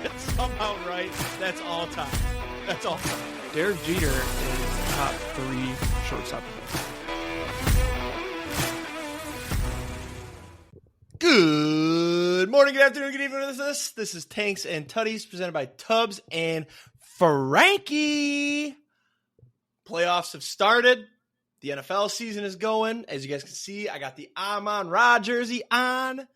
That's somehow right. That's all time. That's all time. Derek Jeter is top 3 shortstop. Good morning, good afternoon, good evening. This is Tanks and Tutties presented by Tubbs and Franke. Playoffs have started. The NFL season is going. As you guys can see, I got the Amon-Ra jersey on.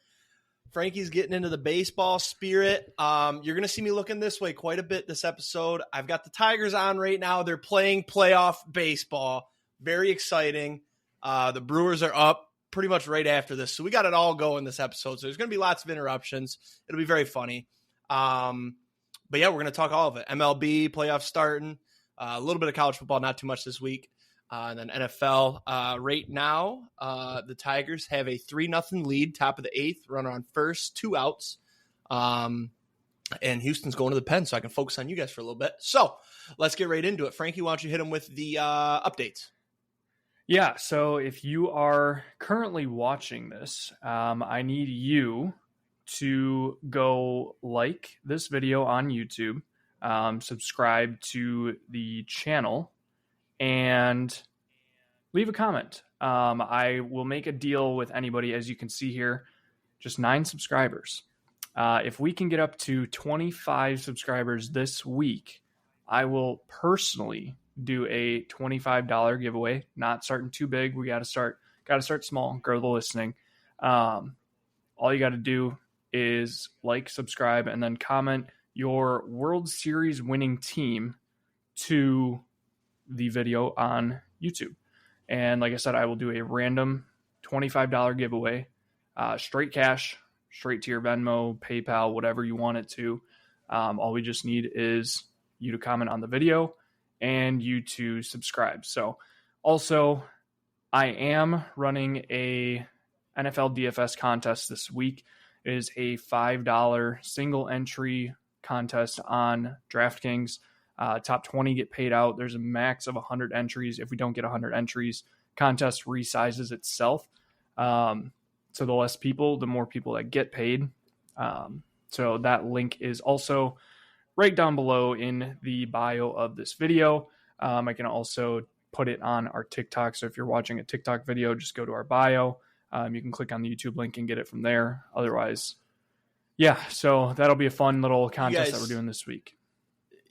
Frankie's getting into the baseball spirit. You're going to see me looking this way quite a bit this episode. I've got the Tigers on right now. They're playing playoff baseball. Very exciting. The Brewers are up pretty much right after this. So we got it all going this episode. So there's going to be lots of interruptions. It'll be very funny. But yeah, we're going to talk all of it. MLB playoffs starting. A little bit of college football, not too much this week. And then NFL. Right now, the Tigers have a 3-0 lead, top of the 8th, runner on first, 2 outs. And Houston's going to the pen, so I can focus on you guys for a little bit. So let's get right into it. Frankie, why don't you hit him with the updates? Yeah, so if you are currently watching this, I need you to go like this video on YouTube, subscribe to the channel, and leave a comment. I will make a deal with anybody. As you can see here, just 9 subscribers. If we can get up to 25 subscribers this week, I will personally do a $25 giveaway. Not starting too big. We got to start small, grow the listening. All you got to do is like, subscribe, and then comment your World Series winning team to the video on YouTube. And like I said, I will do a random $25 giveaway, straight cash, straight to your Venmo, PayPal, whatever you want it to. All we just need is you to comment on the video and you to subscribe. So also, I am running a NFL DFS contest this week. It is a $5 single entry contest on DraftKings. Top 20 get paid out. There's a max of 100 entries. If we don't get 100 entries, contest resizes itself. So the less people, the more people that get paid. So that link is also right down below in the bio of this video. I can also put it on our TikTok. So if you're watching a TikTok video, just go to our bio. You can click on the YouTube link and get it from there. Otherwise, yeah, so that'll be a fun little contest that we're doing this week.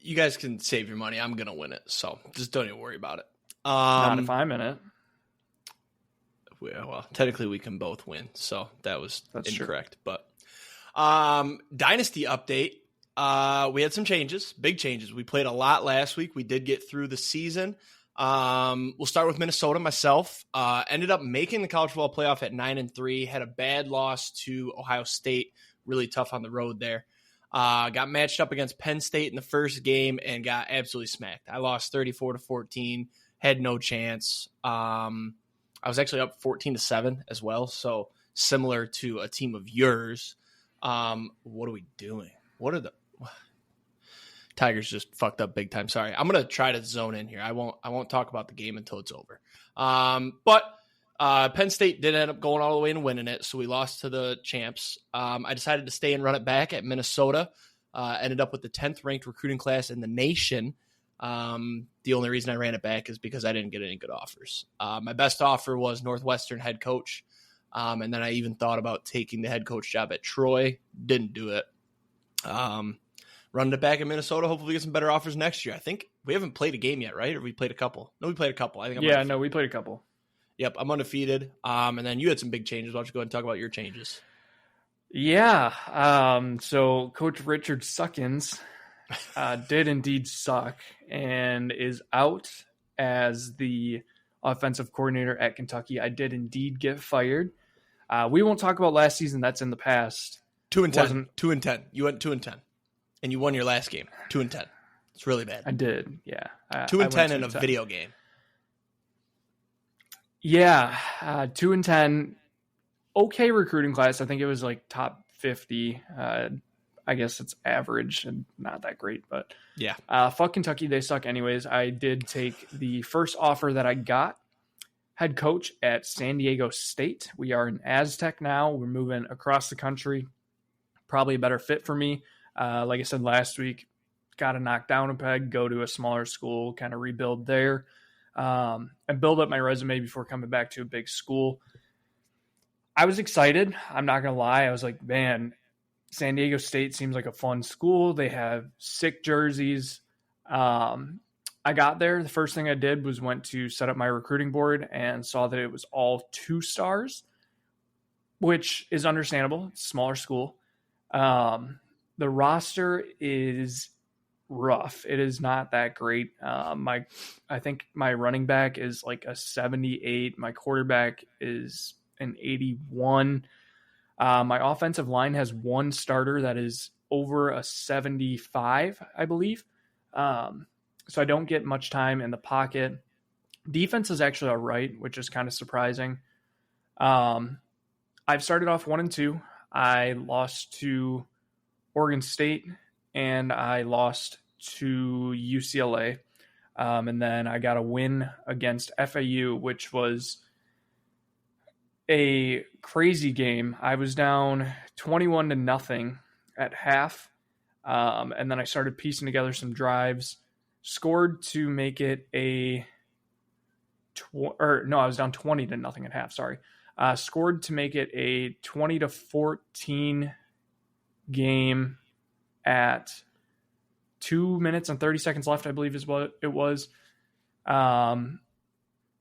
You guys can save your money. I'm going to win it. So just don't even worry about it. Not if I'm in it. Well, technically we can both win. So that's incorrect. True. But Dynasty update. We had some changes, big changes. We played a lot last week. We did get through the season. We'll start with Minnesota. Myself ended up making the college football playoff at 9-3. Had a bad loss to Ohio State. Really tough on the road there. Got matched up against Penn State in the first game and got absolutely smacked. I lost 34-14. Had no chance. I was actually up 14-7 as well. So similar to a team of yours. What are we doing? What are the Tigers just fucked up big time? Sorry. I'm going to try to zone in here. I won't talk about the game until it's over. But Penn State did end up going all the way and winning it, so we lost to the champs. I decided to stay and run it back at Minnesota. Ended up with the 10th ranked recruiting class in the nation. The only reason I ran it back is because I didn't get any good offers. My best offer was Northwestern head coach, and then I even thought about taking the head coach job at Troy. Didn't do it. Running it back in Minnesota. Hopefully we get some better offers next year. I think we haven't played a game yet, right? Or we played a couple? No, we played a couple. I think. We played a couple. Yep, I'm undefeated. And then you had some big changes. Why don't you go ahead and talk about your changes? Yeah. So Coach Richard Suckins did indeed suck and is out as the offensive coordinator at Kentucky. I did indeed get fired. We won't talk about last season. That's in the past. 2-10. 2-10. You went 2-10. And you won your last game. 2-10. It's really bad. I did, yeah. 2-10 in a video game. Yeah, 2-10. Okay recruiting class. I think it was like top 50. I guess it's average and not that great, but yeah. Fuck Kentucky. They suck anyways. I did take the first offer that I got. Head coach at San Diego State. We are an Aztec now. We're moving across the country. Probably a better fit for me. Like I said last week, got to knock down a peg, go to a smaller school, kind of rebuild there, and build up my resume before coming back to a big school. I was excited. I'm not going to lie. I was like, man, San Diego State seems like a fun school. They have sick jerseys. I got there. The first thing I did was went to set up my recruiting board and saw that it was all 2 stars, which is understandable. It's a smaller school. The roster is rough. It is not that great. I think my running back is like a 78. My quarterback is an 81. My offensive line has 1 starter that is over a 75, I believe. So I don't get much time in the pocket. Defense is actually all right, which is kind of surprising. I've started off 1-2. I lost to Oregon State and I lost to UCLA. And then I got a win against FAU, which was a crazy game. I was down 21-0 at half. And then I started piecing together some drives, scored to make it I was down 20-0 at half. Sorry. Scored to make it a 20-14 game at 2 minutes and 30 seconds left, I believe is what it was. Got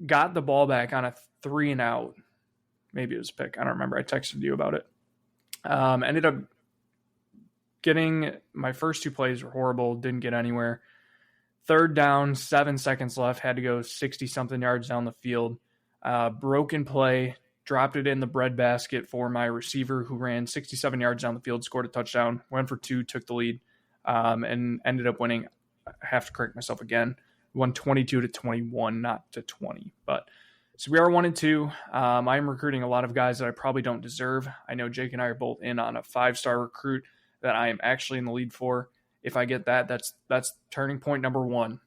the ball back on a 3-and-out. Maybe it was a pick. I don't remember. I texted you about it. Ended up getting my first 2 plays were horrible. Didn't get anywhere. 3rd down, 7 seconds left. Had to go 60-something yards down the field. Broken play. Dropped it in the breadbasket for my receiver who ran 67 yards down the field, scored a touchdown, went for 2, took the lead, and ended up winning. I have to correct myself again. Won 22-21, not to 20. But so we are 1-2. I am recruiting a lot of guys that I probably don't deserve. I know Jake and I are both in on a 5-star recruit that I am actually in the lead for. If I get that, that's turning point number 1.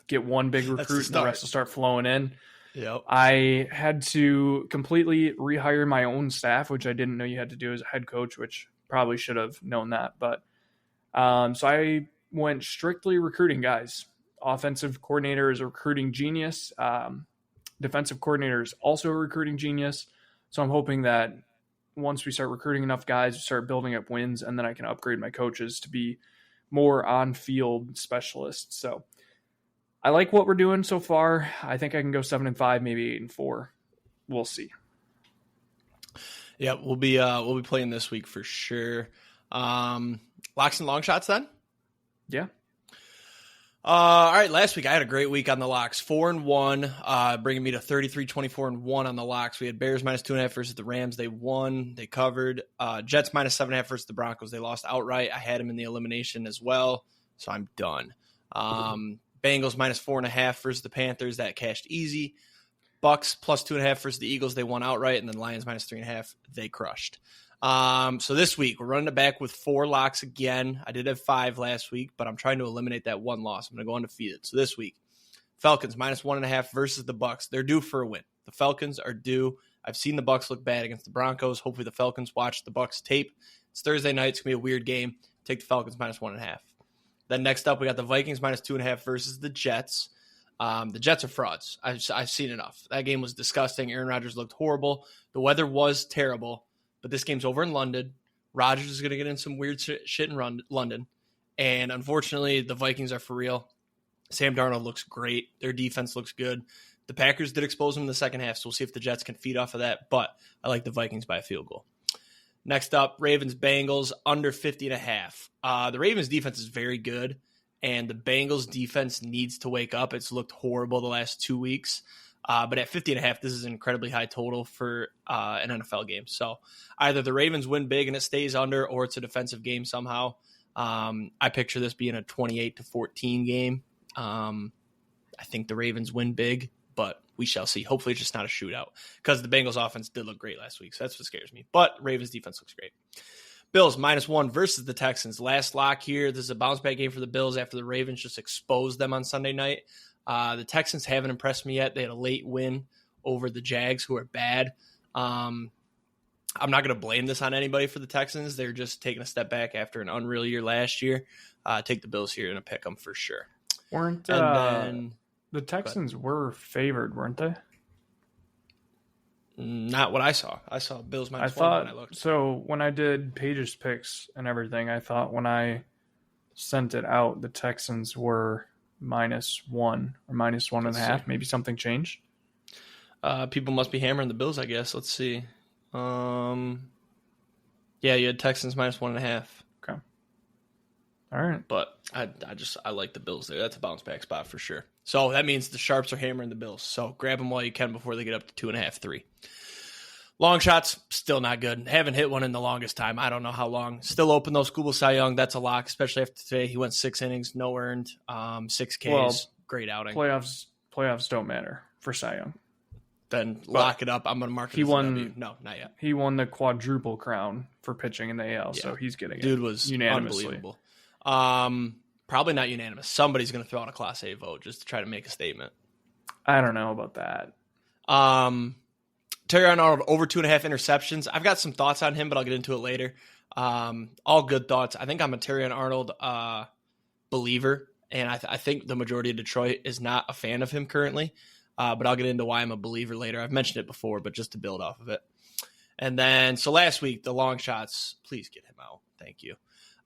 Get 1 big recruit and the rest will start flowing in. Yep. I had to completely rehire my own staff, which I didn't know you had to do as a head coach, which probably should have known that. But so I went strictly recruiting guys. Offensive coordinator is a recruiting genius. Defensive coordinator is also a recruiting genius. So I'm hoping that once we start recruiting enough guys, we start building up wins, and then I can upgrade my coaches to be more on-field specialists. So I like what we're doing so far. I think I can go 7-5, maybe 8-4. We'll see. Yeah, we'll be playing this week for sure. Locks and long shots then? Yeah. All right, last week I had a great week on the locks. 4-1, bringing me to 33-24-1 on the locks. We had Bears -2.5 versus the Rams. They won. They covered. Jets -7.5 versus the Broncos. They lost outright. I had them in the elimination as well, so I'm done. Bengals -4.5 versus the Panthers. That cashed easy. Bucks +2.5 versus the Eagles. They won outright. And then Lions -3.5. They crushed. So this week, we're running it back with 4 locks again. I did have 5 last week, but I'm trying to eliminate that 1 loss. I'm going to go undefeated. So this week, Falcons -1.5 versus the Bucks. They're due for a win. The Falcons are due. I've seen the Bucks look bad against the Broncos. Hopefully the Falcons watch the Bucks tape. It's Thursday night. It's going to be a weird game. Take the Falcons -1.5. Then next up, we got the Vikings -2.5 versus the Jets. The Jets are frauds. I've seen enough. That game was disgusting. Aaron Rodgers looked horrible. The weather was terrible, but this game's over in London. Rodgers is going to get in some weird shit in London. And unfortunately, the Vikings are for real. Sam Darnold looks great. Their defense looks good. The Packers did expose them in the second half, so we'll see if the Jets can feed off of that. But I like the Vikings by a field goal. Next up, Ravens-Bengals under 50.5. The Ravens defense is very good, and the Bengals defense needs to wake up. It's looked horrible the last 2 weeks. But at 50.5, this is an incredibly high total for an NFL game. So either the Ravens win big and it stays under, or it's a defensive game somehow. I picture this being a 28-14 game. I think the Ravens win big, but we shall see. Hopefully it's just not a shootout, because the Bengals offense did look great last week. So that's what scares me. But Ravens defense looks great. Bills -1 versus the Texans. Last lock here. This is a bounce back game for the Bills after the Ravens just exposed them on Sunday night. The Texans haven't impressed me yet. They had a late win over the Jags, who are bad. I'm not going to blame this on anybody for the Texans. They're just taking a step back after an unreal year last year. Take the Bills here and pick them for sure. Weren't the Texans were favored, weren't they? Not what I saw. I saw Bills -1 when I looked. So when I did Paige's picks and everything, I thought when I sent it out, the Texans were -1 or -1.5. Maybe something changed. People must be hammering the Bills, I guess. Let's see. Yeah, you had Texans -1.5. Okay. All right. But I like the Bills there. That's a bounce back spot for sure. So that means the Sharps are hammering the Bills. So grab them while you can before they get up to 2.5, 3. Long shots, still not good. Haven't hit one in the longest time. I don't know how long. Still open though. Skubal Cy Young, that's a lock, especially after today. He went 6 innings, no earned, 6 Ks. Well, great outing. Playoffs don't matter for Cy Young. Then lock it up. I'm going to mark it as a W. No, not yet. He won the quadruple crown for pitching in the AL, so he's getting it. Dude was unbelievable. Probably not unanimous. Somebody's going to throw out a Class A vote just to try to make a statement. I don't know about that. Terry Arnold over 2.5 interceptions. I've got some thoughts on him, but I'll get into it later. All good thoughts. I think I'm a Terry Arnold believer, and I think the majority of Detroit is not a fan of him currently. But I'll get into why I'm a believer later. I've mentioned it before, but just to build off of it. And then, so last week, the long shots, please get him out. Thank you.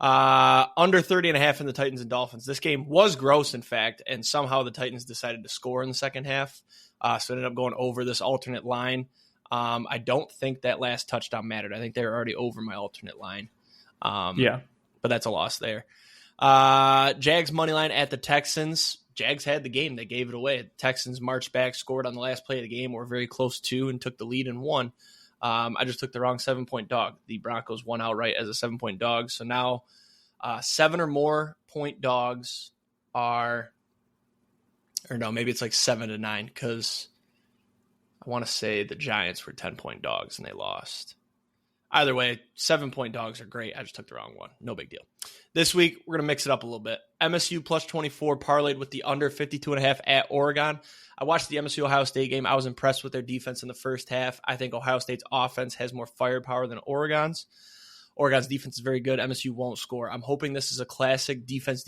Under 30.5 in the Titans and Dolphins. This game was gross, in fact, and somehow the Titans decided to score in the second half. So it ended up going over this alternate line. I don't think that last touchdown mattered. I think they were already over my alternate line. But that's a loss there. Jags money line at the Texans. Jags had the game. They gave it away. Texans marched back, scored on the last play of the game, were very close to, and took the lead and won. I just took the wrong 7-point dog. The Broncos won outright as a 7-point dog. So now 7 or more point dogs are, or no, maybe it's like 7 to 9, because I want to say the Giants were 10-point dogs and they lost. Either way, 7-point dogs are great. I just took the wrong one. No big deal. This week, we're going to mix it up a little bit. MSU +24 parlayed with the under 52.5 at Oregon. I watched the MSU-Ohio State game. I was impressed with their defense in the first half. I think Ohio State's offense has more firepower than Oregon's. Oregon's defense is very good. MSU won't score. I'm hoping this is a classic defense,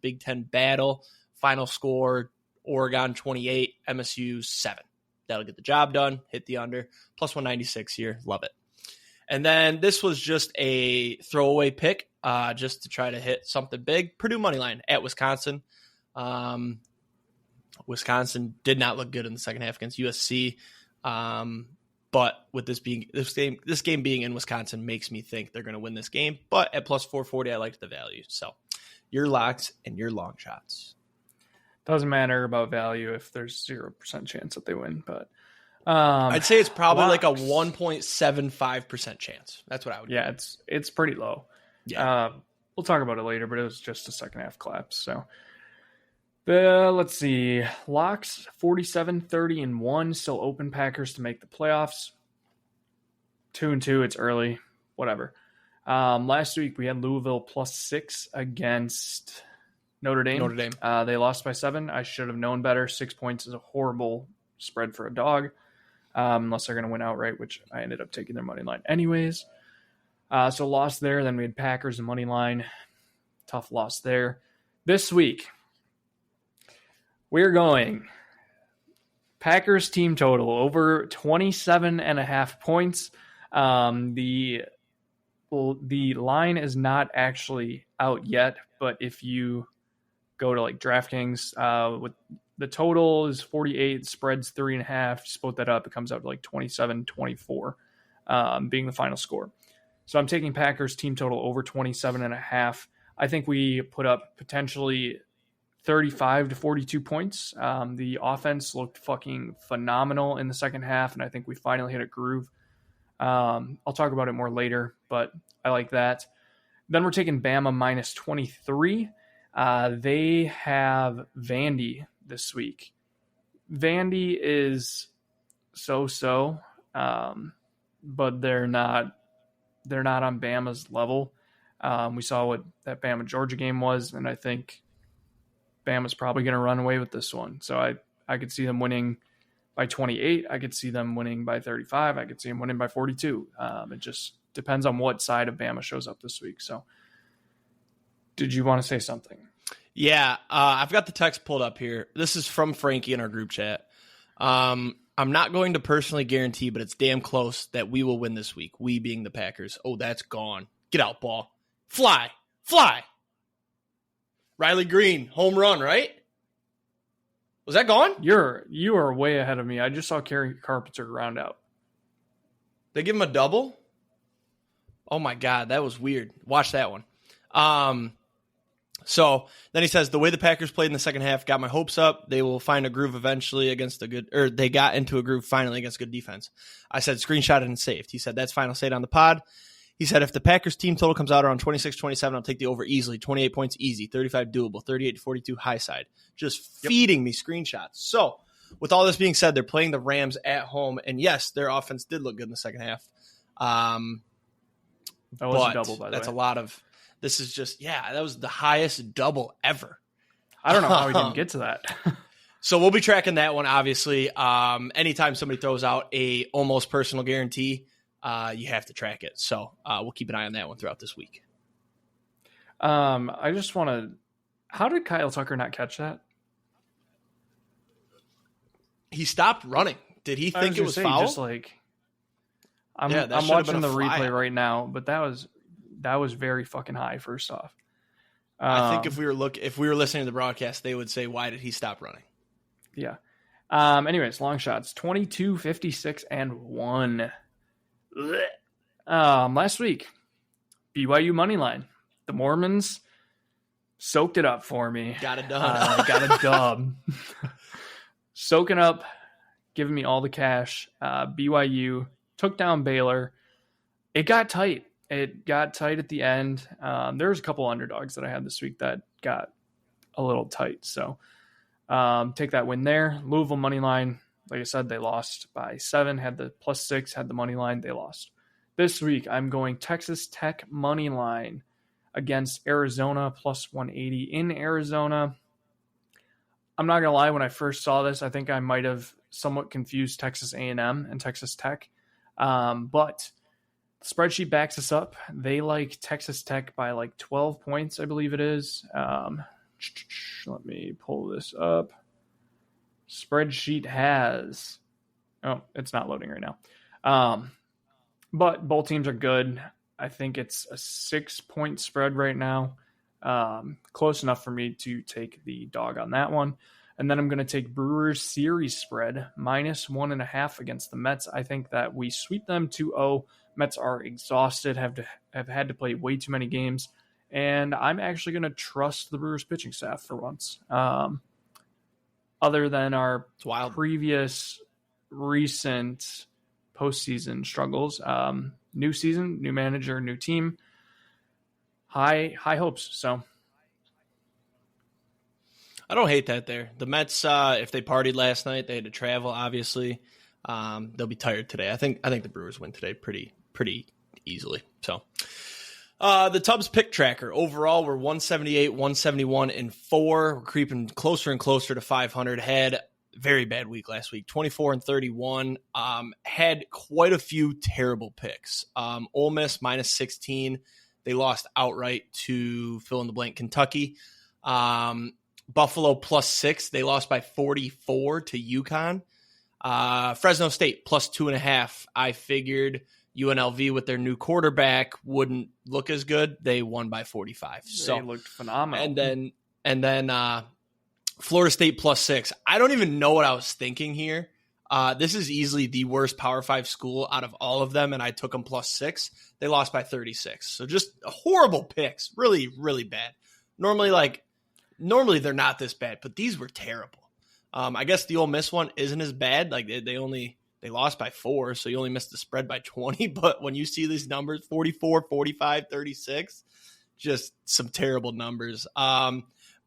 Big Ten battle. Final score, Oregon 28, MSU 7. That'll get the job done. Hit the under. +196 here. Love it. And then this was just a throwaway pick, just to try to hit something big. Purdue money line at Wisconsin. Wisconsin did not look good in the second half against USC, but with this game being in Wisconsin makes me think they're going to win this game. But at +440, I liked the value. So your locks and your long shots. Doesn't matter about value if there's 0% chance that they win, but. I'd say it's probably like a 1.75% chance. That's what I would. Yeah, it's pretty low. Yeah, we'll talk about it later, but it was just a second half collapse. So, let's see, locks 47, 30, and 1 still open. Packers to make the playoffs. 2-2. It's early. Whatever. Last week we had Louisville +6 against Notre Dame. They lost by 7. I should have known better. 6 points is a horrible spread for a dog. Unless they're going to win outright, which I ended up taking their money line anyways. So lost there. Then we had Packers and money line. Tough loss there. This week, we're going Packers team total over 27.5 points. The line is not actually out yet, but if you go to like DraftKings, with the total is 48, spreads 3.5. Split that up, it comes out to like 27-24, being the final score. So I'm taking Packers team total over 27.5. I think we put up potentially 35 to 42 points. The offense looked fucking phenomenal in the second half, and I think we finally hit a groove. I'll talk about it more later, but I like that. Then we're taking Bama -23. They have Vandy this week. Vandy is so-so, but they're not on Bama's level. We saw what that Bama-Georgia game was, and I think Bama's probably going to run away with this one. So I could see them winning by 28. I could see them winning by 35. I could see them winning by 42. It just depends on what side of Bama shows up this week. So did you want to say something? Yeah, I've got the text pulled up here. This is from Franke in our group chat. I'm not going to personally guarantee, but it's damn close that we will win this week. We being the Packers. Oh, that's gone. Get out, ball. Fly. Riley Green, home run, right? Was that gone? You are way ahead of me. I just saw Kerry Carpenter ground out. They give him a double? Oh my God, that was weird. Watch that one. So then he says, the way the Packers played in the second half got my hopes up. They will find a groove eventually against they got into a groove finally against good defense. I said, screenshot it and saved. He said, that's fine. I'll say it on the pod. He said, if the Packers team total comes out around 26-27, I'll take the over easily. 28 points easy, 35 doable, 38-42 high side. Just feeding me screenshots. So with all this being said, they're playing the Rams at home. And yes, their offense did look good in the second half. That was a double, by the way. That's a lot of. This is just, that was the highest double ever. I don't know how we didn't get to that. So we'll be tracking that one, obviously. Anytime somebody throws out a almost personal guarantee, you have to track it. So we'll keep an eye on that one throughout this week. I just want to, how did Kyle Tucker not catch that? He stopped running. Did he think it was foul? Just like, I'm watching the replay right now, but that was very fucking high. First off, I think if we were listening to the broadcast, they would say, "Why did he stop running?" Yeah. Anyways, long shots 22, 56, and 1. Last week, BYU money line. The Mormons soaked it up for me. Got it done. Got a dub. Soaking up, giving me all the cash. BYU took down Baylor. It got tight. It got tight at the end. There's a couple underdogs that I had this week that got a little tight. So take that win there. Louisville money line. Like I said, they lost by 7. Had the +6. Had the money line. They lost. This week, I'm going Texas Tech money line against Arizona +180 in Arizona. I'm not going to lie. When I first saw this, I think I might have somewhat confused Texas A&M and Texas Tech. But the spreadsheet backs us up. They like Texas Tech by like 12 points, I believe it is. Let me pull this up. Spreadsheet has... Oh, it's not loading right now. But both teams are good. I think it's a 6-point spread right now. Close enough for me to take the dog on that one. And then I'm going to take Brewers series spread -1.5 against the Mets. I think that we sweep them 2-0. Mets are exhausted, have had to play way too many games. And I'm actually going to trust the Brewers pitching staff for once. Other than our previous recent postseason struggles. New season, new manager, new team. High hopes. So I don't hate that there. The Mets, if they partied last night, they had to travel, obviously. They'll be tired today. I think the Brewers win today pretty easily. So the Tubbs pick tracker. Overall, we're 178, 171, and 4. We're creeping closer and closer to 500. Had very bad week last week, 24 and 31. Had quite a few terrible picks. Ole Miss -16. They lost outright to fill in the blank Kentucky. Buffalo +6. They lost by 44 to UConn. Fresno State +2.5. I figured UNLV with their new quarterback wouldn't look as good. They won by 45. So they looked phenomenal. And then Florida State +6. I don't even know what I was thinking here. This is easily the worst Power 5 school out of all of them, and I took them +6. They lost by 36. So just horrible picks. Really, really bad. Normally they're not this bad, but these were terrible. I guess the Ole Miss one isn't as bad. Like they lost by 4, so you only missed the spread by 20. But when you see these numbers, 44, 45, 36, just some terrible numbers.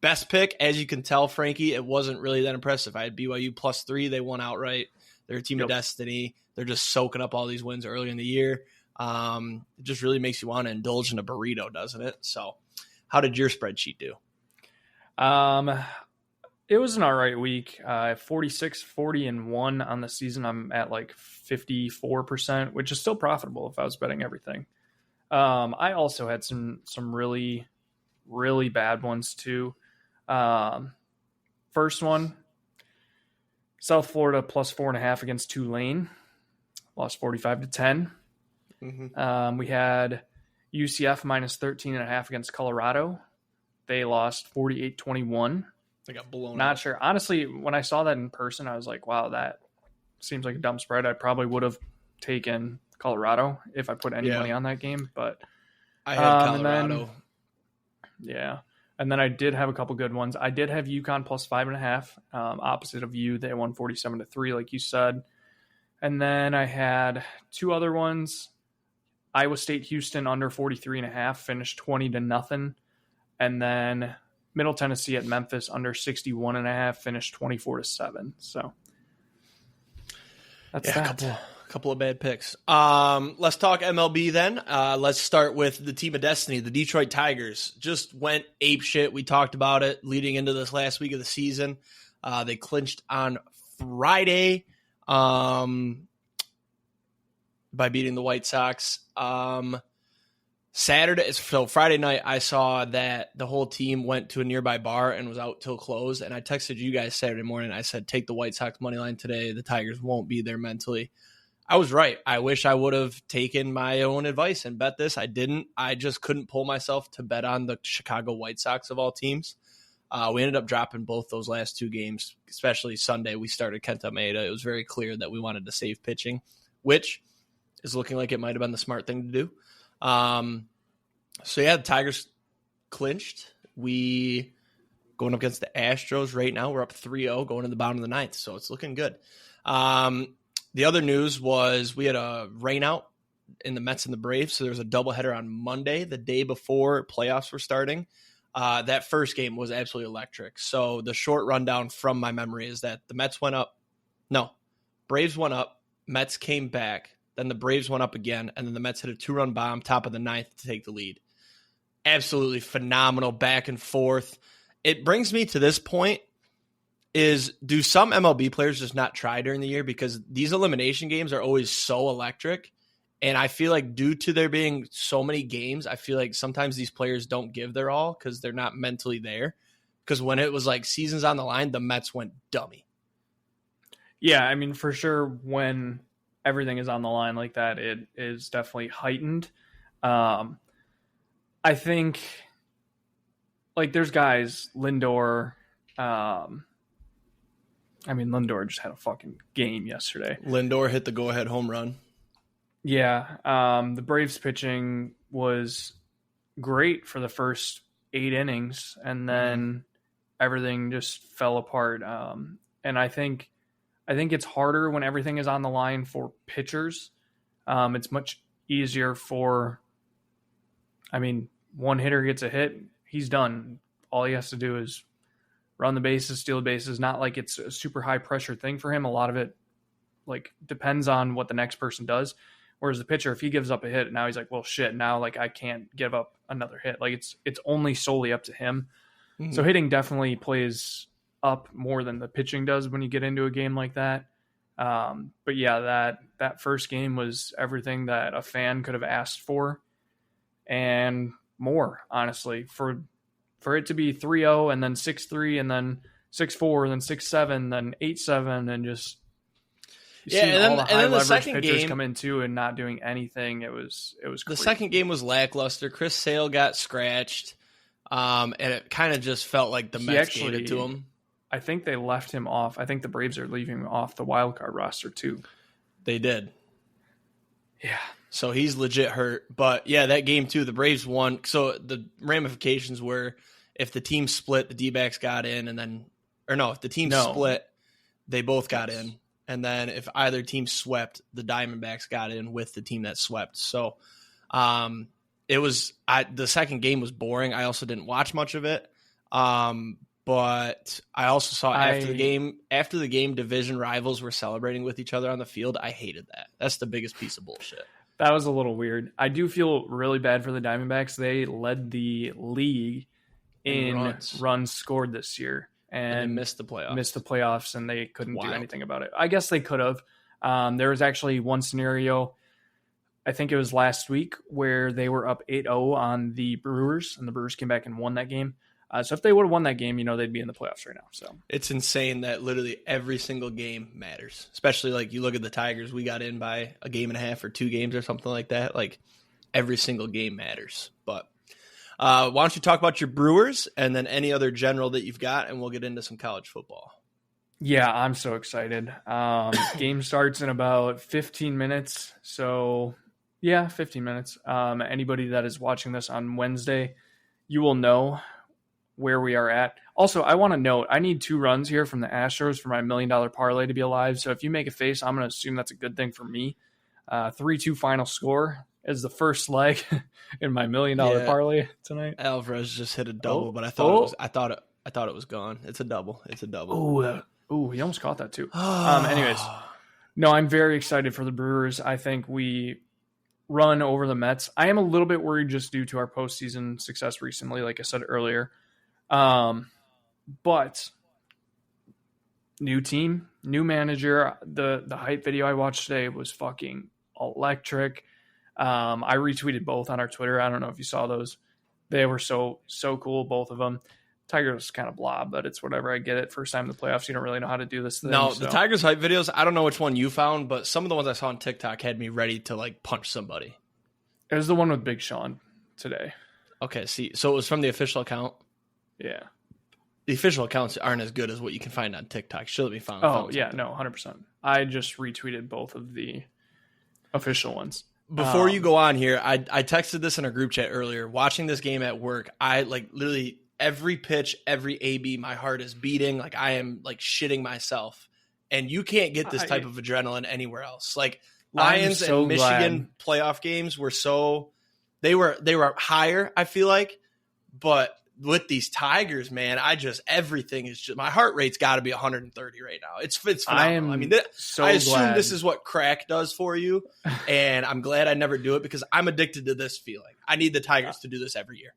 Best pick, as you can tell, Frankie, it wasn't really that impressive. I had BYU +3. They won outright. They're a team of destiny. They're just soaking up all these wins early in the year. It just really makes you want to indulge in a burrito, doesn't it? So how did your spreadsheet do? It was an all right week. 46, 40, and 1 on the season. I'm at like 54%, which is still profitable if I was betting everything. I also had some really, really bad ones too. First one, South Florida plus 4.5 against Tulane, lost 45-10. Mm-hmm. We had UCF minus 13.5 against Colorado. They lost 48-21. They got blown Not out. sure. Honestly, when I saw that in person, I was like, wow, that seems like a dumb spread. I probably would have taken Colorado if I put any money on that game. But I had Colorado. And then, and then I did have a couple good ones. I did have UConn plus 5.5, opposite of you. They won 47-3, like you said. And then I had two other ones. Iowa State Houston under 43.5, finished 20-0. And then Middle Tennessee at Memphis under 61.5, finished 24-7. So that's that. A couple of bad picks. Let's talk MLB then. Let's start with the team of destiny. The Detroit Tigers just went ape shit. We talked about it leading into this last week of the season. They clinched on Friday by beating the White Sox. Friday night, I saw that the whole team went to a nearby bar and was out till close. And I texted you guys Saturday morning. I said, take the White Sox money line today. The Tigers won't be there mentally. I was right. I wish I would have taken my own advice and bet this. I didn't. I just couldn't pull myself to bet on the Chicago White Sox of all teams. We ended up dropping both those last two games, especially Sunday. We started Kenta Maeda. It was very clear that we wanted to save pitching, which is looking like it might have been the smart thing to do. The Tigers clinched. We going up against the Astros right now. We're up 3-0 going to the bottom of the ninth, so it's looking good. The other news was we had a rain out in the Mets and the Braves, so there was a doubleheader on Monday, the day before playoffs were starting. That first game was absolutely electric. So the short rundown from my memory is that the Braves went up, Mets came back, then the Braves went up again, and then the Mets hit a 2-run bomb top of the ninth to take the lead. Absolutely phenomenal back and forth. It brings me to this point is, do some MLB players just not try during the year? Because these elimination games are always so electric. And I feel like due to there being so many games, I feel like sometimes these players don't give their all because they're not mentally there. Because when it was like seasons on the line, the Mets went dummy. Yeah, I mean, for sure, when everything is on the line like that, it is definitely heightened. I think, like, there's guys, Lindor. Lindor just had a fucking game yesterday. Lindor hit the go-ahead home run. Yeah, the Braves pitching was great for the first 8 innings, and then everything just fell apart. And I think it's harder when everything is on the line for pitchers. It's much easier for, one hitter gets a hit, he's done. All he has to do is run the bases, steal the bases. Not like it's a super high pressure thing for him. A lot of it depends on what the next person does. Whereas the pitcher, if he gives up a hit, now he's like, well, shit, now I can't give up another hit. It's only solely up to him. Mm-hmm. So hitting definitely plays up more than the pitching does when you get into a game like that. But yeah, that first game was everything that a fan could have asked for and more, honestly. For it to be 3-0 and then 6-3 and then 6-4 and then 6-7, then 8-7 and just all the high leverage pitchers come in too and not doing anything. It was crazy. The second game was lackluster. Chris Sale got scratched, and it kind of just felt like the Mets gave it to him. I think they left him off. I think the Braves are leaving him off the wild card roster too. They did. Yeah. So he's legit hurt. But yeah, that game too, the Braves won. So the ramifications were if the team split, the D-backs got in, if the team split, they both got in. And then if either team swept, the Diamondbacks got in with the team that swept. So the second game was boring. I also didn't watch much of it. But I also saw after the game, division rivals were celebrating with each other on the field. I hated that. That's the biggest piece of bullshit. That was a little weird. I do feel really bad for the Diamondbacks. They led the league in runs scored this year. and they missed the playoffs. And they couldn't do anything about it. I guess they could have. There was actually one scenario, I think it was last week, where they were up 8-0 on the Brewers, and the Brewers came back and won that game. So if they would have won that game, they'd be in the playoffs right now. So it's insane that literally every single game matters, especially like you look at the Tigers. We got in by a game and a half or 2 games or something like that. Like every single game matters. But why don't you talk about your Brewers and then any other general that you've got, and we'll get into some college football. Yeah, I'm so excited. Game starts in about 15 minutes. So yeah, 15 minutes. Anybody that is watching this on Wednesday, you will know where we are at. Also, I want to note, I need 2 runs here from the Astros for my $1 million parlay to be alive. So if you make a face, I'm going to assume that's a good thing for me. 3-2 final score is the first leg in my $1 million parlay tonight. Alvarez just hit a double, but I thought it was gone. It's a double. Oh, he almost caught that too. Anyways, no, I'm very excited for the Brewers. I think we run over the Mets. I am a little bit worried just due to our postseason success recently, like I said earlier. But new team, new manager. The hype video I watched today was fucking electric. I retweeted both on our Twitter. I don't know if you saw those. They were so cool, both of them. Tigers kind of blah, but it's whatever. I get it. First time in the playoffs, you don't really know how to do this thing. No, the Tigers hype videos, I don't know which one you found, but some of the ones I saw on TikTok had me ready to like punch somebody. It was the one with Big Sean today. Okay, so it was from the official account? Yeah. The official accounts aren't as good as what you can find on TikTok. Should be found. Oh, yeah, no, 100%. I just retweeted both of the official ones. Before you go on here, I texted this in our group chat earlier. Watching this game at work, I like literally every pitch, every AB, my heart is beating. Like I am like shitting myself. And you can't get this type of adrenaline anywhere else. Like Lions and Michigan playoff games were they were higher, I feel like. But with these Tigers, man, everything is just, my heart rate's got to be 130 right now. It's phenomenal. I assume this is what crack does for you, and I'm glad I never do it because I'm addicted to this feeling. I need the Tigers to do this every year.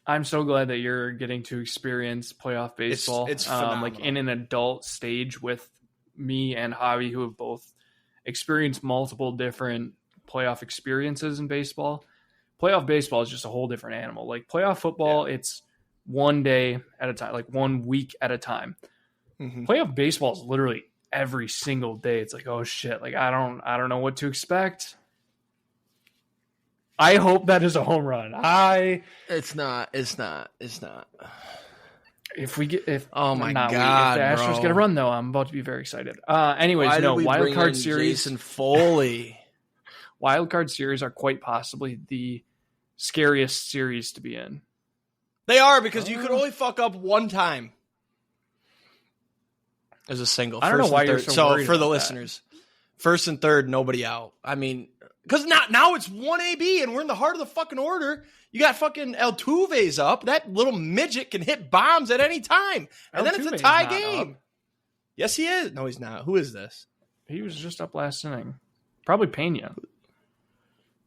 I'm so glad that you're getting to experience playoff baseball. It's phenomenal. Like in an adult stage with me and Javi, who have both experienced multiple different playoff experiences in baseball. Playoff baseball is just a whole different animal. Like playoff football, it's one day at a time, like 1 week at a time. Mm-hmm. Playoff baseball is literally every single day. It's like, oh shit, like I don't know what to expect. I hope that is a home run. It's not. If the Astros get a run though, I'm about to be very excited. Anyways, wild card series. Jason Foley. Wild card series are quite possibly the scariest series to be in. They are because you could only fuck up one time. As a single. I don't know why you're so worried for the about listeners, first and third, nobody out. I mean, because now it's 1 AB and we're in the heart of the fucking order. You got fucking Altuve's up. That little midget can hit bombs at any time. And then it's a tie game. Up. Yes, he is. No, he's not. Who is this? He was just up last inning. Probably Pena.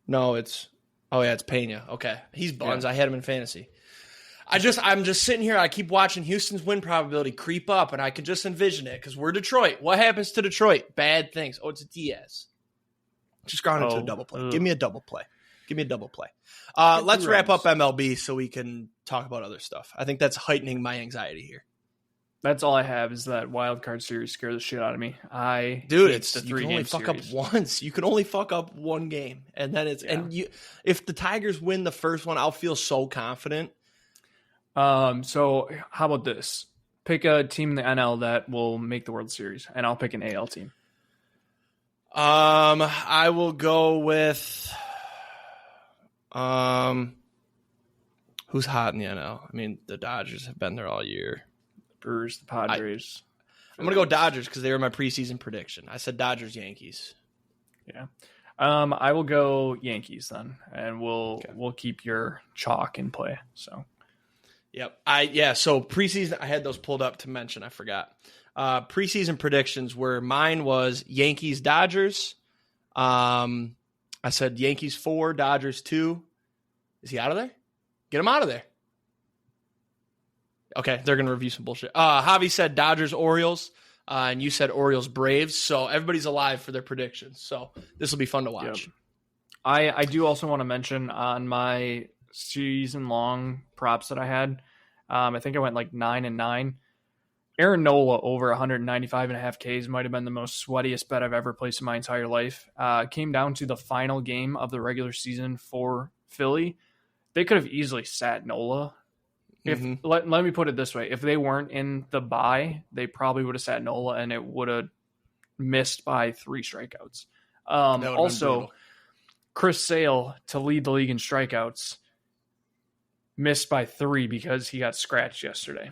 No, it's Pena. Okay. He's buns. Yeah. I had him in fantasy. I'm just sitting here. I keep watching Houston's win probability creep up, and I can just envision it because we're Detroit. What happens to Detroit? Bad things. Oh, it's a Diaz. Just ground into a double play. Give me a double play. Let's wrap up MLB so we can talk about other stuff. I think that's heightening my anxiety here. That's all I have is that wild card series scares the shit out of me. It's the 3 game series. You can only fuck up once. You can only fuck up one game, and then if the Tigers win the first one, I'll feel so confident. So how about this? Pick a team in the NL that will make the World Series, and I'll pick an AL team. I will go with who's hot in the NL? I mean, the Dodgers have been there all year. Brewers, the Padres. I'm going to go Dodgers because they were my preseason prediction. I said Dodgers, Yankees. Yeah. I will go Yankees then, and we'll keep your chalk in play. So. Yep. So preseason, I had those pulled up to mention. I forgot. Preseason predictions were mine was Yankees, Dodgers. I said Yankees 4, Dodgers 2. Is he out of there? Get him out of there. Okay, they're going to review some bullshit. Javi said Dodgers, Orioles, and you said Orioles, Braves. So everybody's alive for their predictions. So this will be fun to watch. Yep. I do also want to mention on my season-long props that I had, I think I went like 9-9. Aaron Nola over 195.5 Ks might have been the most sweatiest bet I've ever placed in my entire life. Came down to the final game of the regular season for Philly. They could have easily sat Nola. Let me put it this way. If they weren't in the bye, they probably would have sat Nola, and it would have missed by 3 strikeouts. Also, Chris Sale to lead the league in strikeouts missed by 3 because he got scratched yesterday.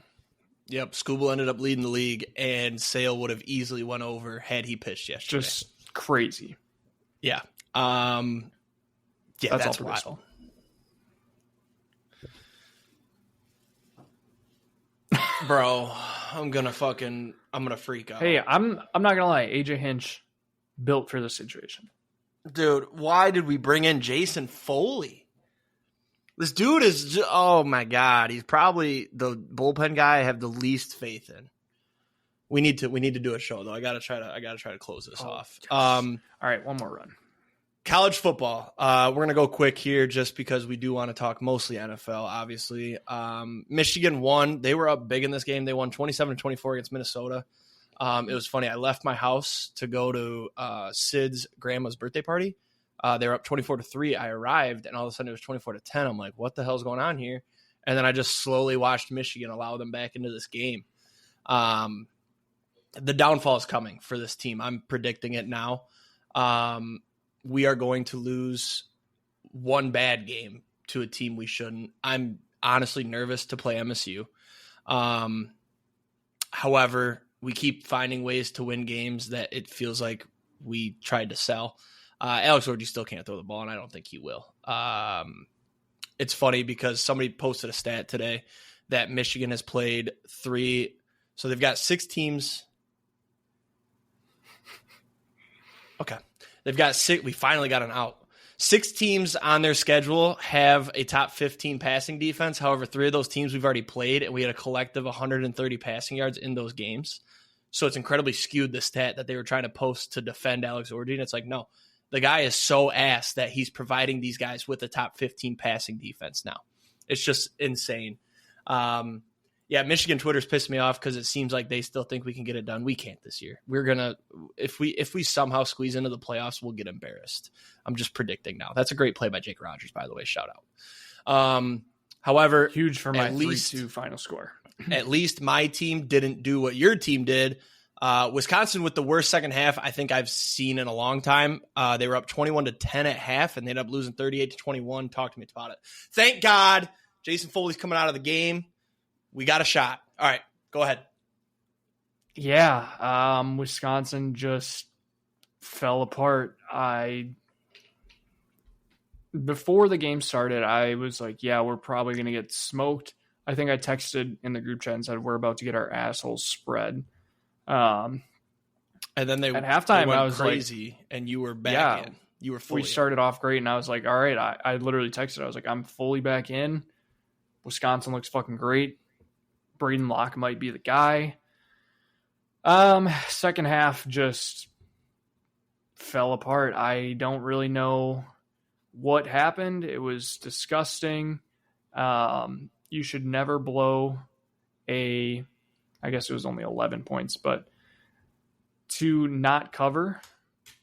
Yep, Skubal ended up leading the league, and Sale would have easily went over had he pitched yesterday. Just crazy. Yeah. That's wild. Bro, I'm gonna freak out. Hey, I'm not gonna lie. AJ Hinch built for this situation. Dude, why did we bring in Jason Foley? This dude is oh my god, he's probably the bullpen guy I have the least faith in. We need to do a show though. I gotta try to close this off. Yes. All right, one more run. College football. We're going to go quick here just because we do want to talk mostly NFL, obviously. Michigan won. They were up big in this game. They won 27-24 against Minnesota. It was funny. I left my house to go to Sid's grandma's birthday party. They were up 24-3. I arrived, and all of a sudden it was 24-10. I'm like, what the hell's going on here? And then I just slowly watched Michigan allow them back into this game. The downfall is coming for this team. I'm predicting it now. We are going to lose one bad game to a team we shouldn't. I'm honestly nervous to play MSU. However, we keep finding ways to win games that it feels like we tried to sell. Alex Orji still can't throw the ball, and I don't think he will. It's funny because somebody posted a stat today that Michigan has played 3. So they've got 6 teams. Okay. They've got 6. We finally got an out. 6 teams on their schedule have a top 15 passing defense. However, 3 of those teams we've already played, and we had a collective 130 passing yards in those games. So it's incredibly skewed, the stat that they were trying to post to defend Alex Orji. And it's like, no, the guy is so ass that he's providing these guys with a top 15 passing defense now. It's just insane. Yeah, Michigan Twitter's pissed me off because it seems like they still think we can get it done. We can't this year. We're gonna if we somehow squeeze into the playoffs, we'll get embarrassed. I'm just predicting now. That's a great play by Jake Rogers, by the way. Shout out. However, huge for my 3-2 final score. At least my team didn't do what your team did. Wisconsin with the worst second half I think I've seen in a long time. They were up 21-10 at half, and they ended up losing 38-21. Talk to me about it. Thank God Jason Foley's coming out of the game. We got a shot. All right, go ahead. Yeah, Wisconsin just fell apart. Before the game started, I was like, yeah, we're probably going to get smoked. I think I texted in the group chat and said, we're about to get our assholes spread. And then at halftime, I was crazy, like, and you were back in. You were fully We started off great, and I was like, all right, I literally texted. I was like, I'm fully back in. Wisconsin looks fucking great. Braden Locke might be the guy. Second half just fell apart. I don't really know what happened. It was disgusting. You should never blow I guess it was only 11 points, but to not cover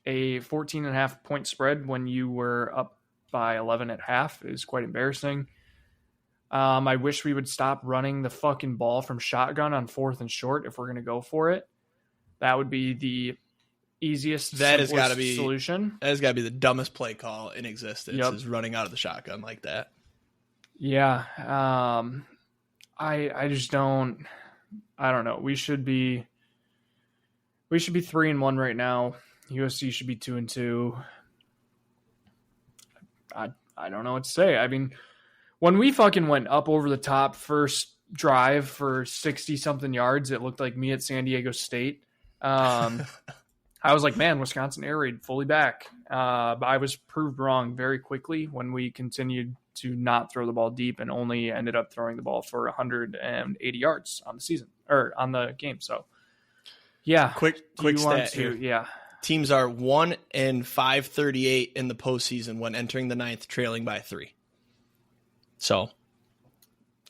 a 14.5 point spread when you were up by 11 at half is quite embarrassing. I wish we would stop running the fucking ball from shotgun on 4th and short if we're going to go for it. That would be the easiest, simplest solution. That has got to be the dumbest play call in existence, is running out of the shotgun like that. Yeah. I just don't know. We should be 3-1 right now. USC should be 2-2. I don't know what to say. I mean, when we fucking went up over the top first drive for 60-something yards, it looked like me at San Diego State. I was like, man, Wisconsin air raid fully back. But I was proved wrong very quickly when we continued to not throw the ball deep and only ended up throwing the ball for 180 yards on the season or on the game. So, yeah. Quick stat here. Yeah. Teams are 1-538 in the postseason when entering the ninth, trailing by 3. So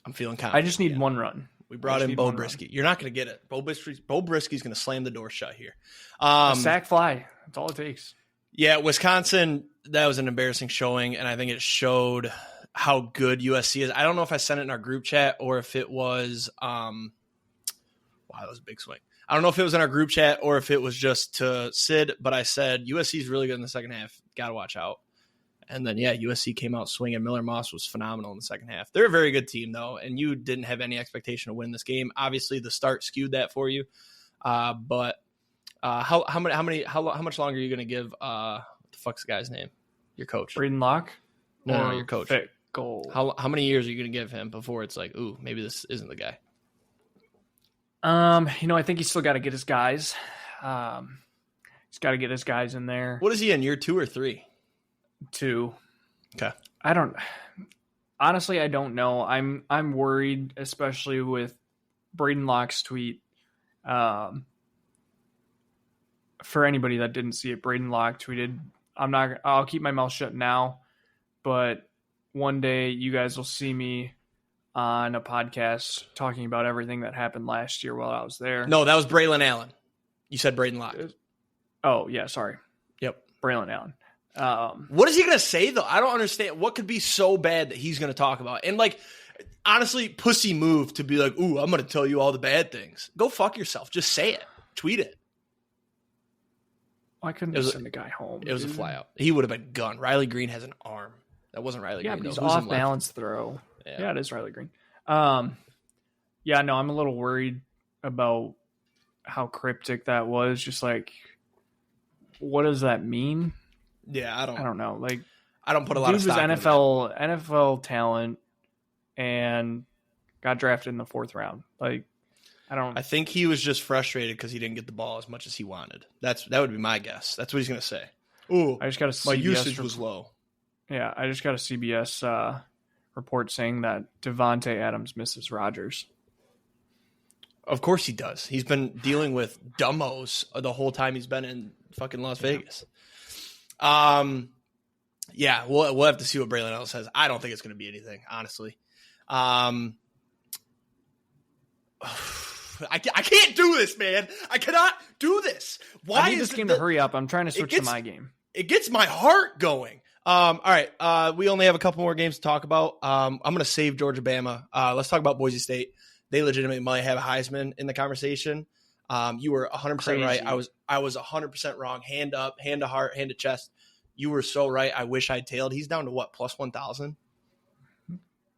I'm feeling confident. I just need one run. We brought in Bo Brisky. You're not going to get it. Bo Brisky's going to slam the door shut here. A sack fly. That's all it takes. Yeah, Wisconsin, that was an embarrassing showing, and I think it showed how good USC is. I don't know if I sent it in our group chat or if it was wow, that was a big swing. I don't know if it was in our group chat or if it was just to Sid, but I said USC is really good in the second half. Got to watch out. And then, yeah, USC came out swinging. Miller Moss was phenomenal in the second half. They're a very good team, though, and you didn't have any expectation to win this game. Obviously, the start skewed that for you. But how much longer are you going to give what the fuck's the guy's name? Your coach. Braden Locke? No, your coach. Goal. How many years are you going to give him before it's like, ooh, maybe this isn't the guy? I think he's still got to get his guys. He's got to get his guys in there. What is he in, year 2 or 3? 2. Okay. I don't know. I'm worried, especially with Braden Locke's tweet. For anybody that didn't see it, Braden Locke tweeted, I'll keep my mouth shut now, but one day you guys will see me on a podcast talking about everything that happened last year while I was there. No, that was Braylon Allen. You said Braden Locke. Oh, yeah, sorry. Yep. Braylon Allen. What is he going to say, though? I don't understand. What could be so bad that he's going to talk about? And, honestly, pussy move to be like, ooh, I'm going to tell you all the bad things. Go fuck yourself. Just say it. Tweet it. Why couldn't you send the guy home? It was a fly out. He would have been gone. Riley Green has an arm. That wasn't Riley Green. Yeah, he's off balance throw. Yeah, it is Riley Green. I'm a little worried about how cryptic that was. Just what does that mean? Yeah, I don't know. I don't put a lot of stock in NFL talent and got drafted in the 4th round. I think he was just frustrated because he didn't get the ball as much as he wanted. That would be my guess. That's what he's going to say. Ooh, I just got a my usage was low. Yeah, I just got a CBS report saying that Devontae Adams misses Rodgers. Of course he does. He's been dealing with dumbos the whole time he's been in fucking Las Vegas. Yeah, we'll have to see what Braylon Allen says. I don't think it's going to be anything, honestly. I can't do this, man. I cannot do this. Why I need this game to hurry up? I'm trying to switch to my game. It gets my heart going. All right. We only have a couple more games to talk about. I'm going to save Georgia Bama. Let's talk about Boise State. They legitimately might have a Heisman in the conversation. You were 100% Crazy. right. I was 100% wrong. Hand up, hand to heart, hand to chest. You were so right. I wish I'd tailed. He's down to what, plus 1,000?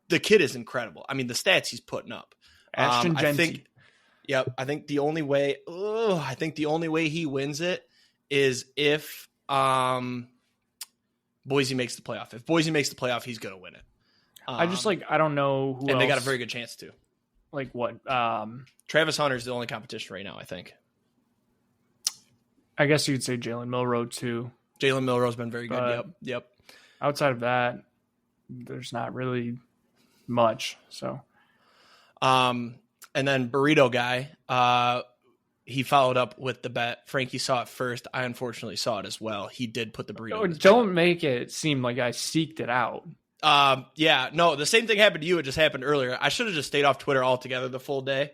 The kid is incredible. I mean, the stats he's putting up. Ashton Genty. I think the only way he wins it is if Boise makes the playoff. If Boise makes the playoff, he's going to win it. I don't know who else. And they got a very good chance to. What? Travis Hunter's the only competition right now, I think. I guess you could say Jalen Milroe, too. Jalen Milroe's been very good. Yep. Outside of that, there's not really much. So, and then Burrito guy, he followed up with the bet. Franke saw it first. I unfortunately saw it as well. He did put the burrito. Don't make it seem like I seeked it out. Yeah, no, the same thing happened to you. It just happened earlier. I should have just stayed off Twitter altogether the full day.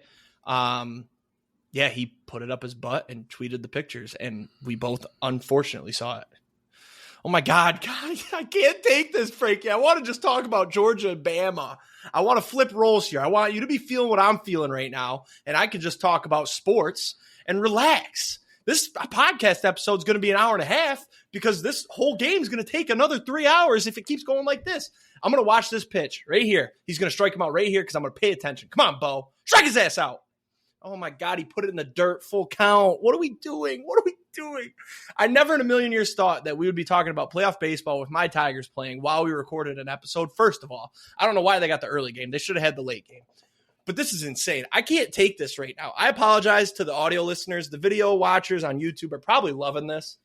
Yeah, he put it up his butt and tweeted the pictures, and we both unfortunately saw it. Oh my God, I can't take this, Frankie. I want to just talk about Georgia and Bama. I want to flip roles here. I want you to be feeling what I'm feeling right now, and I can just talk about sports and relax. This podcast episode is going to be an hour and a half because this whole game is going to take another 3 hours if it keeps going like this. I'm going to watch this pitch right here. He's going to strike him out right here because I'm going to pay attention. Come on, Bo. Strike his ass out. Oh, my God. He put it in the dirt, full count. What are we doing? I never in a million years thought that we would be talking about playoff baseball with my Tigers playing while we recorded an episode. First of all, I don't know why they got the early game. They should have had the late game. But this is insane. I can't take this right now. I apologize to the audio listeners. The video watchers on YouTube are probably loving this.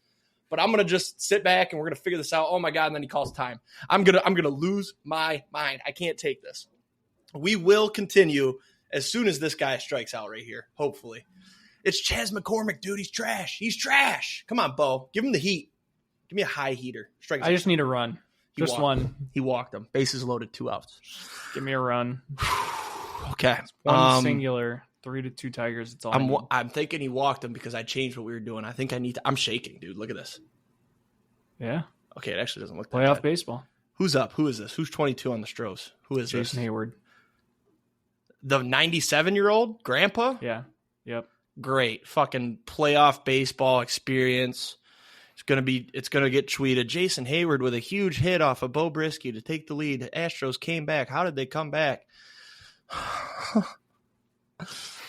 but I'm gonna just sit back and we're gonna figure this out. Oh my God! And then he calls time. I'm gonna lose my mind. I can't take this. We will continue as soon as this guy strikes out right here. Hopefully, it's Chas McCormick, dude. He's trash. He's trash. Come on, Bo. Give him the heat. Give me a high heater. I just need a run. Just one. He walked him. Bases loaded, 2 outs. Give me a run. Okay. One singular, 3-2 Tigers. It's all I'm thinking he walked him because I changed what we were doing. I think I need to. I'm shaking, dude. Look at this. Yeah. Okay, it actually doesn't look that Playoff bad. baseball. Who's up? Who is this? Who's 22 on the Astros? Who is Jason this? Hayward. The 97-year-old grandpa? Yeah. Yep. Great. Fucking playoff baseball experience. It's gonna get tweeted. Jason Hayward with a huge hit off of Bo Brisky to take the lead. The Astros came back. How did they come back?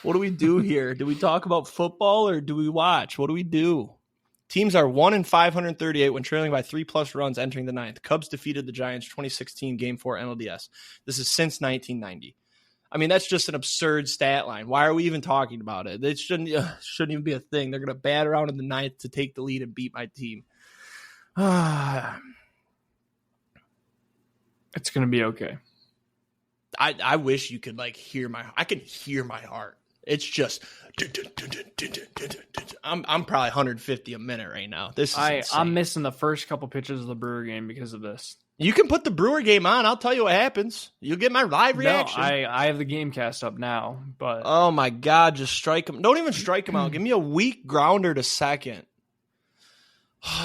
What do we do here? Do we talk about football or do we watch? What do we do? Teams are 1-538 when trailing by 3+ runs entering the ninth. Cubs defeated the Giants 2016 Game 4 NLDS. This is since 1990. I mean, that's just an absurd stat line. Why are we even talking about it? It shouldn't even be a thing. They're going to bat around in the ninth to take the lead and beat my team. It's going to be okay. I wish you could hear I can hear my heart. It's just I'm probably 150 a minute right now. This is insane. I'm missing the first couple pitches of the Brewer game because of this. You can put the Brewer game on. I'll tell you what happens. You'll get my live reaction. No, I have the game cast up now, but oh my God, just strike him. Don't even strike him out. Give me a weak grounder to second.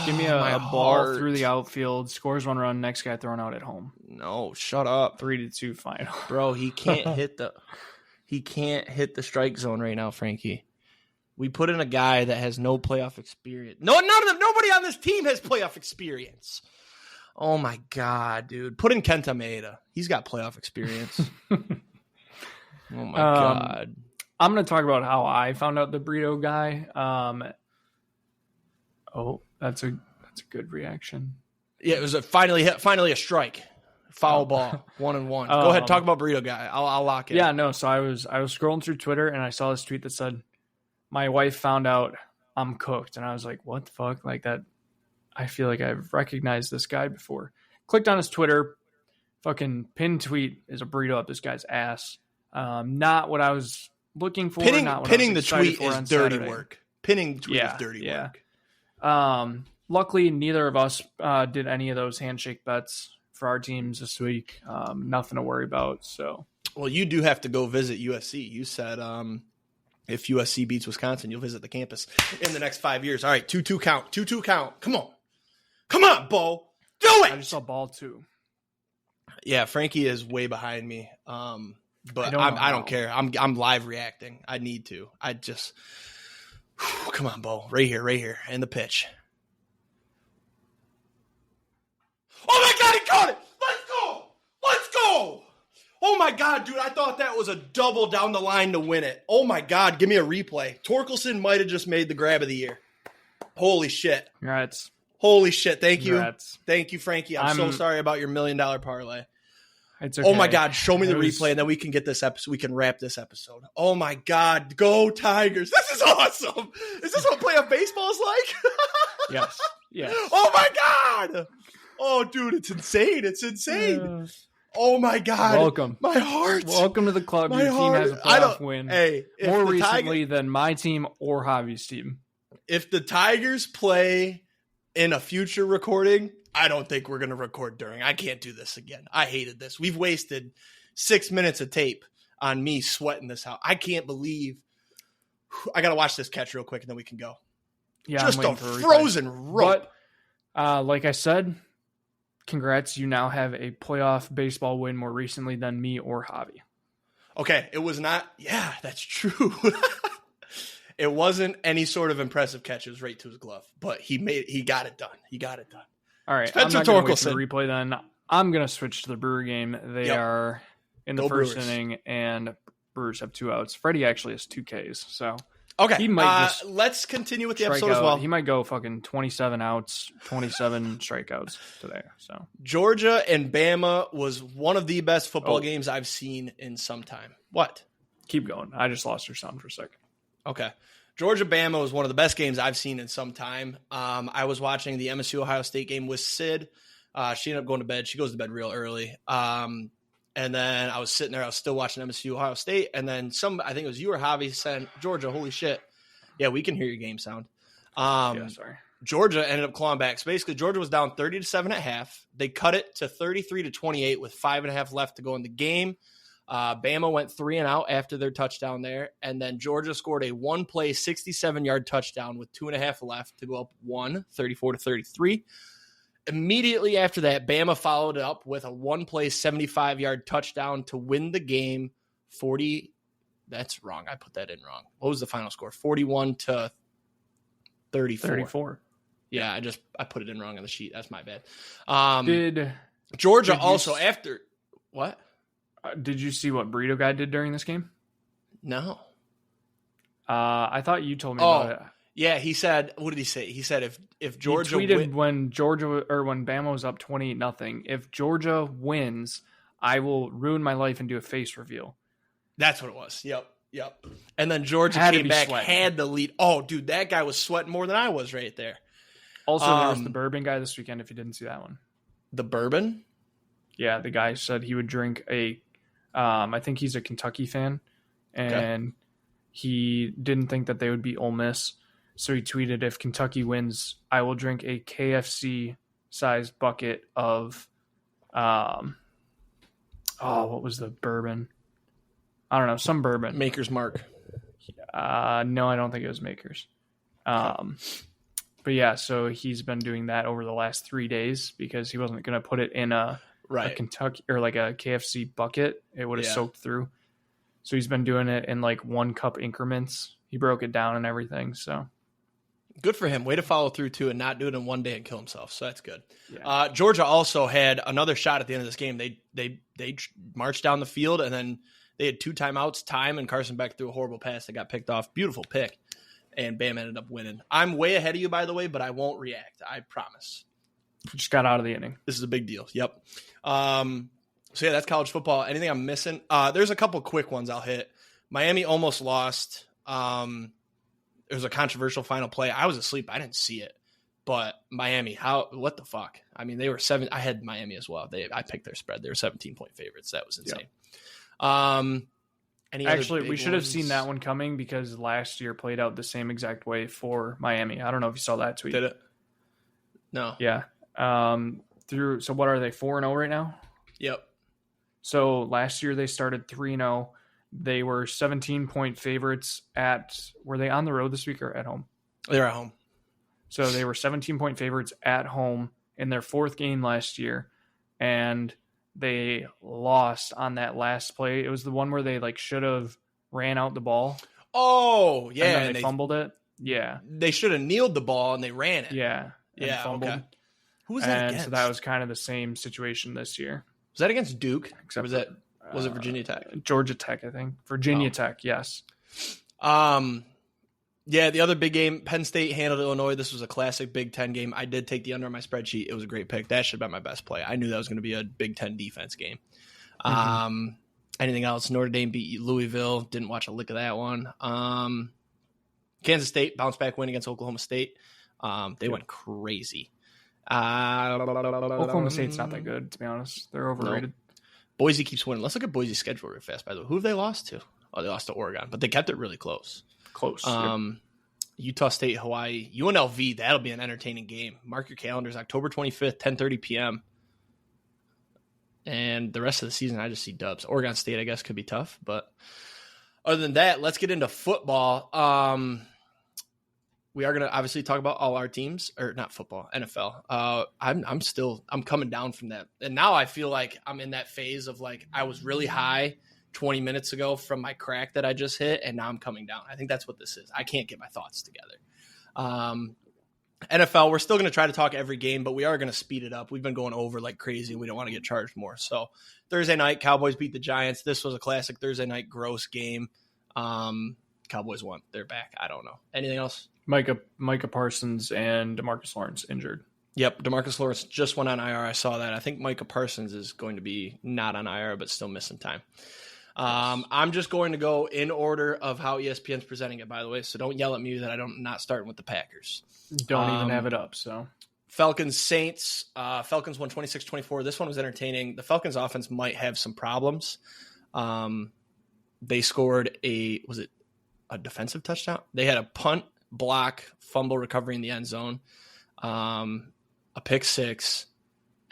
Give me a ball through the outfield, scores 1 run, next guy thrown out at home. No, shut up. 3-2 final. Bro, he can't hit the strike zone right now, Frankie. We put in a guy that has no playoff experience. Nobody on this team has playoff experience. Oh my God, dude. Put in Kenta Maeda. He's got playoff experience. Oh my God. I'm going to talk about how I found out the Burrito guy. That's a good reaction. Yeah, it was finally a strike. Foul ball. 1-1. Go ahead, talk about Burrito guy. I'll lock it. Yeah, no. So I was scrolling through Twitter and I saw this tweet that said, "My wife found out I'm cooked," and I was like, "What the fuck?" Like that. I feel like I've recognized this guy before. Clicked on his Twitter. Fucking pinned tweet is a burrito up this guy's ass. Not what I was looking for. Pinning the tweet is dirty work. Pinning tweet is dirty work. Luckily, neither of us did any of those handshake bets for our teams this week. Nothing to worry about. So, well, you do have to go visit USC. You said if USC beats Wisconsin, you'll visit the campus in the next 5 years. All right, 2-2 count. 2-2 count. Come on, Bo. Do it. I just saw ball 2. Yeah, Frankie is way behind me. But I don't care. I'm live reacting. I need to. Come on, Bo. Right here. In the pitch. Oh my God, he caught it! Let's go! Oh my God, dude, I thought that was a double down the line to win it. Oh my God, give me a replay. Torkelson might have just made the grab of the year. Holy shit. Congrats. Holy shit, thank you. Congrats. Thank you, Frankie. I'm so sorry about your $1 million parlay. It's okay. Oh my God, show me the replay and then we can get this episode. We can wrap this episode. Oh my God, go Tigers. This is awesome. Is this what playoff baseball is like? Yes. Yes. Oh my God. Oh, dude, it's insane. Oh my God. Welcome. My heart. Welcome to the club. Your team has a playoff win. Hey, more recently than my team or Javi's team. If the Tigers play in a future recording, I don't think we're going to record during. I can't do this again. I hated this. We've wasted 6 minutes of tape on me sweating this out. I can't believe. I got to watch this catch real quick and then we can go. Yeah, just a frozen rope. But like I said, congrats. You now have a playoff baseball win more recently than me or Javi. Okay. It was not. Yeah, that's true. It wasn't any sort of impressive catch. It was right to his glove, but he got it done. All right. Spencer I'm not going to wait for Torkelson. the replay then. I'm going to switch to the Brewer game. They are in the first inning and Brewers have 2 outs. Freddie actually has 2 Ks. So okay. He might let's continue with the episode as well. He might go fucking 27 outs, 27 strikeouts today. So Georgia and Bama was one of the best football games I've seen in some time. What? Keep going. I just lost your sound for a second. Okay. Georgia-Bama was one of the best games I've seen in some time. I was watching the MSU-Ohio State game with Sid. She ended up going to bed. She goes to bed real early. And then I was sitting there. I was still watching MSU-Ohio State. And then I think it was you or Javi said, Georgia, holy shit. Yeah, we can hear your game sound. Sorry. Georgia ended up clawing back. So basically, Georgia was down 30-7 at half. They cut it to 33-28 with 5.5 left to go in the game. Bama went 3 and out after their touchdown there. And then Georgia scored a one-play 67-yard touchdown with 2.5 left to go up 34-33. Immediately after that, Bama followed up with a one-play 75-yard touchdown to win the game 40. That's wrong. I put that in wrong. What was the final score? 41-34. 34. Yeah, I put it in wrong on the sheet. That's my bad. Georgia also after what? Did you see what Burrito guy did during this game? No. I thought you told me about it. Yeah, he said. What did he say? He said if Georgia he tweeted when Bama was up 28-0. If Georgia wins, I will ruin my life and do a face reveal. That's what it was. Yep. And then Georgia came back, had the lead. Oh, dude, that guy was sweating more than I was right there. Also, there was the bourbon guy this weekend. If you didn't see that one, the bourbon. Yeah, the guy said he would drink I think he's a Kentucky fan, and he didn't think that they would beat Ole Miss. So he tweeted, if Kentucky wins, I will drink a KFC-sized bucket of, what was the bourbon? I don't know, some bourbon. Maker's Mark. No, I don't think it was Maker's. But yeah, so he's been doing that over the last 3 days because he wasn't going to put it in a Kentucky or like a KFC bucket. It would have soaked through. So he's been doing it in like 1 cup increments. He broke it down and everything. So good for him. Way to follow through too and not do it in one day and kill himself. So that's good. Yeah. Georgia also had another shot at the end of this game. They marched down the field and then they had 2 timeouts, and Carson Beck threw a horrible pass that got picked off. Beautiful pick. And Bam ended up winning. I'm way ahead of you, by the way, but I won't react. I promise. Just got out of the inning. This is a big deal. Yep. So yeah, that's college football. Anything I'm missing? There's a couple quick ones I'll hit. Miami almost lost. It was a controversial final play. I was asleep. I didn't see it. But Miami, what the fuck? I mean, they were 7. I had Miami as well. I picked their spread. They were 17-point favorites. That was insane. Yep. Actually, we should have seen that one coming because last year played out the same exact way for Miami. I don't know if you saw that tweet. Did it? No. Yeah. So what are they, 4-0 right now? Yep. So last year they started 3-0. They were 17-point favorites were they on the road this week or at home? They're at home. So they were 17-point favorites at home in their 4th game last year, and they lost on that last play. It was the one where they should have ran out the ball. Oh, yeah. And then they fumbled it. Yeah. They should have kneeled the ball and they ran it. Yeah. Yeah. Fumbled. Okay. Who was that against? So that was kind of the same situation this year. Was that against Duke? Except was it Virginia Tech? Georgia Tech, I think. Virginia Tech, yes. Yeah, the other big game, Penn State handled Illinois. This was a classic Big Ten game. I did take the under on my spreadsheet. It was a great pick. That should have been my best play. I knew that was going to be a Big Ten defense game. Anything else? Notre Dame beat Louisville. Didn't watch a lick of that one. Kansas State, bounce back win against Oklahoma State. They went crazy. Oklahoma State's not that good, to be honest. They're overrated. No. Boise keeps winning. Let's look at Boise's schedule real fast, by the way. Who have they lost to? Oh, they lost to Oregon, but they kept it really close. Yep. Utah State, Hawaii, UNLV. That'll be an entertaining game. Mark your calendars. October 25th, 10:30 p.m. And the rest of the season, I just see dubs. Oregon State, I guess, could be tough. But other than that, let's get into football. We are going to obviously talk about all our teams, or not football, NFL. I'm coming down from that. And now I feel like I'm in that phase of I was really high 20 minutes ago from my crack that I just hit, and now I'm coming down. I think that's what this is. I can't get my thoughts together. NFL, we're still going to try to talk every game, but we are going to speed it up. We've been going over like crazy, and we don't want to get charged more. So Thursday night, Cowboys beat the Giants. This was a classic Thursday night gross game. Cowboys won. They're back. I don't know. Anything else? Micah Parsons and DeMarcus Lawrence injured. Yep, DeMarcus Lawrence just went on IR. I saw that. I think Micah Parsons is going to be not on IR, but still missing time. I'm just going to go in order of how ESPN's presenting it, by the way. So don't yell at me that I'm not starting with the Packers. Don't even have it up. So Falcons Saints. Falcons won 26-24. This one was entertaining. The Falcons offense might have some problems. They scored a defensive touchdown? They had a punt, block, fumble recovery in the end zone, a pick six,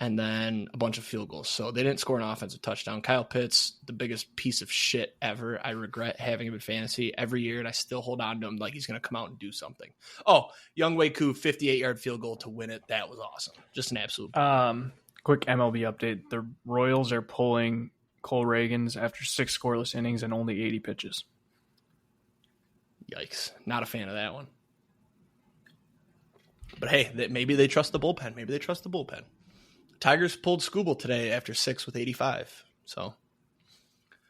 and then a bunch of field goals. So they didn't score an offensive touchdown. Kyle Pitts, the biggest piece of shit ever. I regret having him in fantasy every year, and I still hold on to him like he's going to come out and do something. Oh, Younghoe Koo, 58-yard field goal to win it. That was awesome. Just an absolute. Quick MLB update. The Royals are pulling Cole Reagans after 6 scoreless innings and only 80 pitches. Yikes. Not a fan of that one. But hey, maybe they trust the bullpen. Tigers pulled Scooble today after 6 with 85. So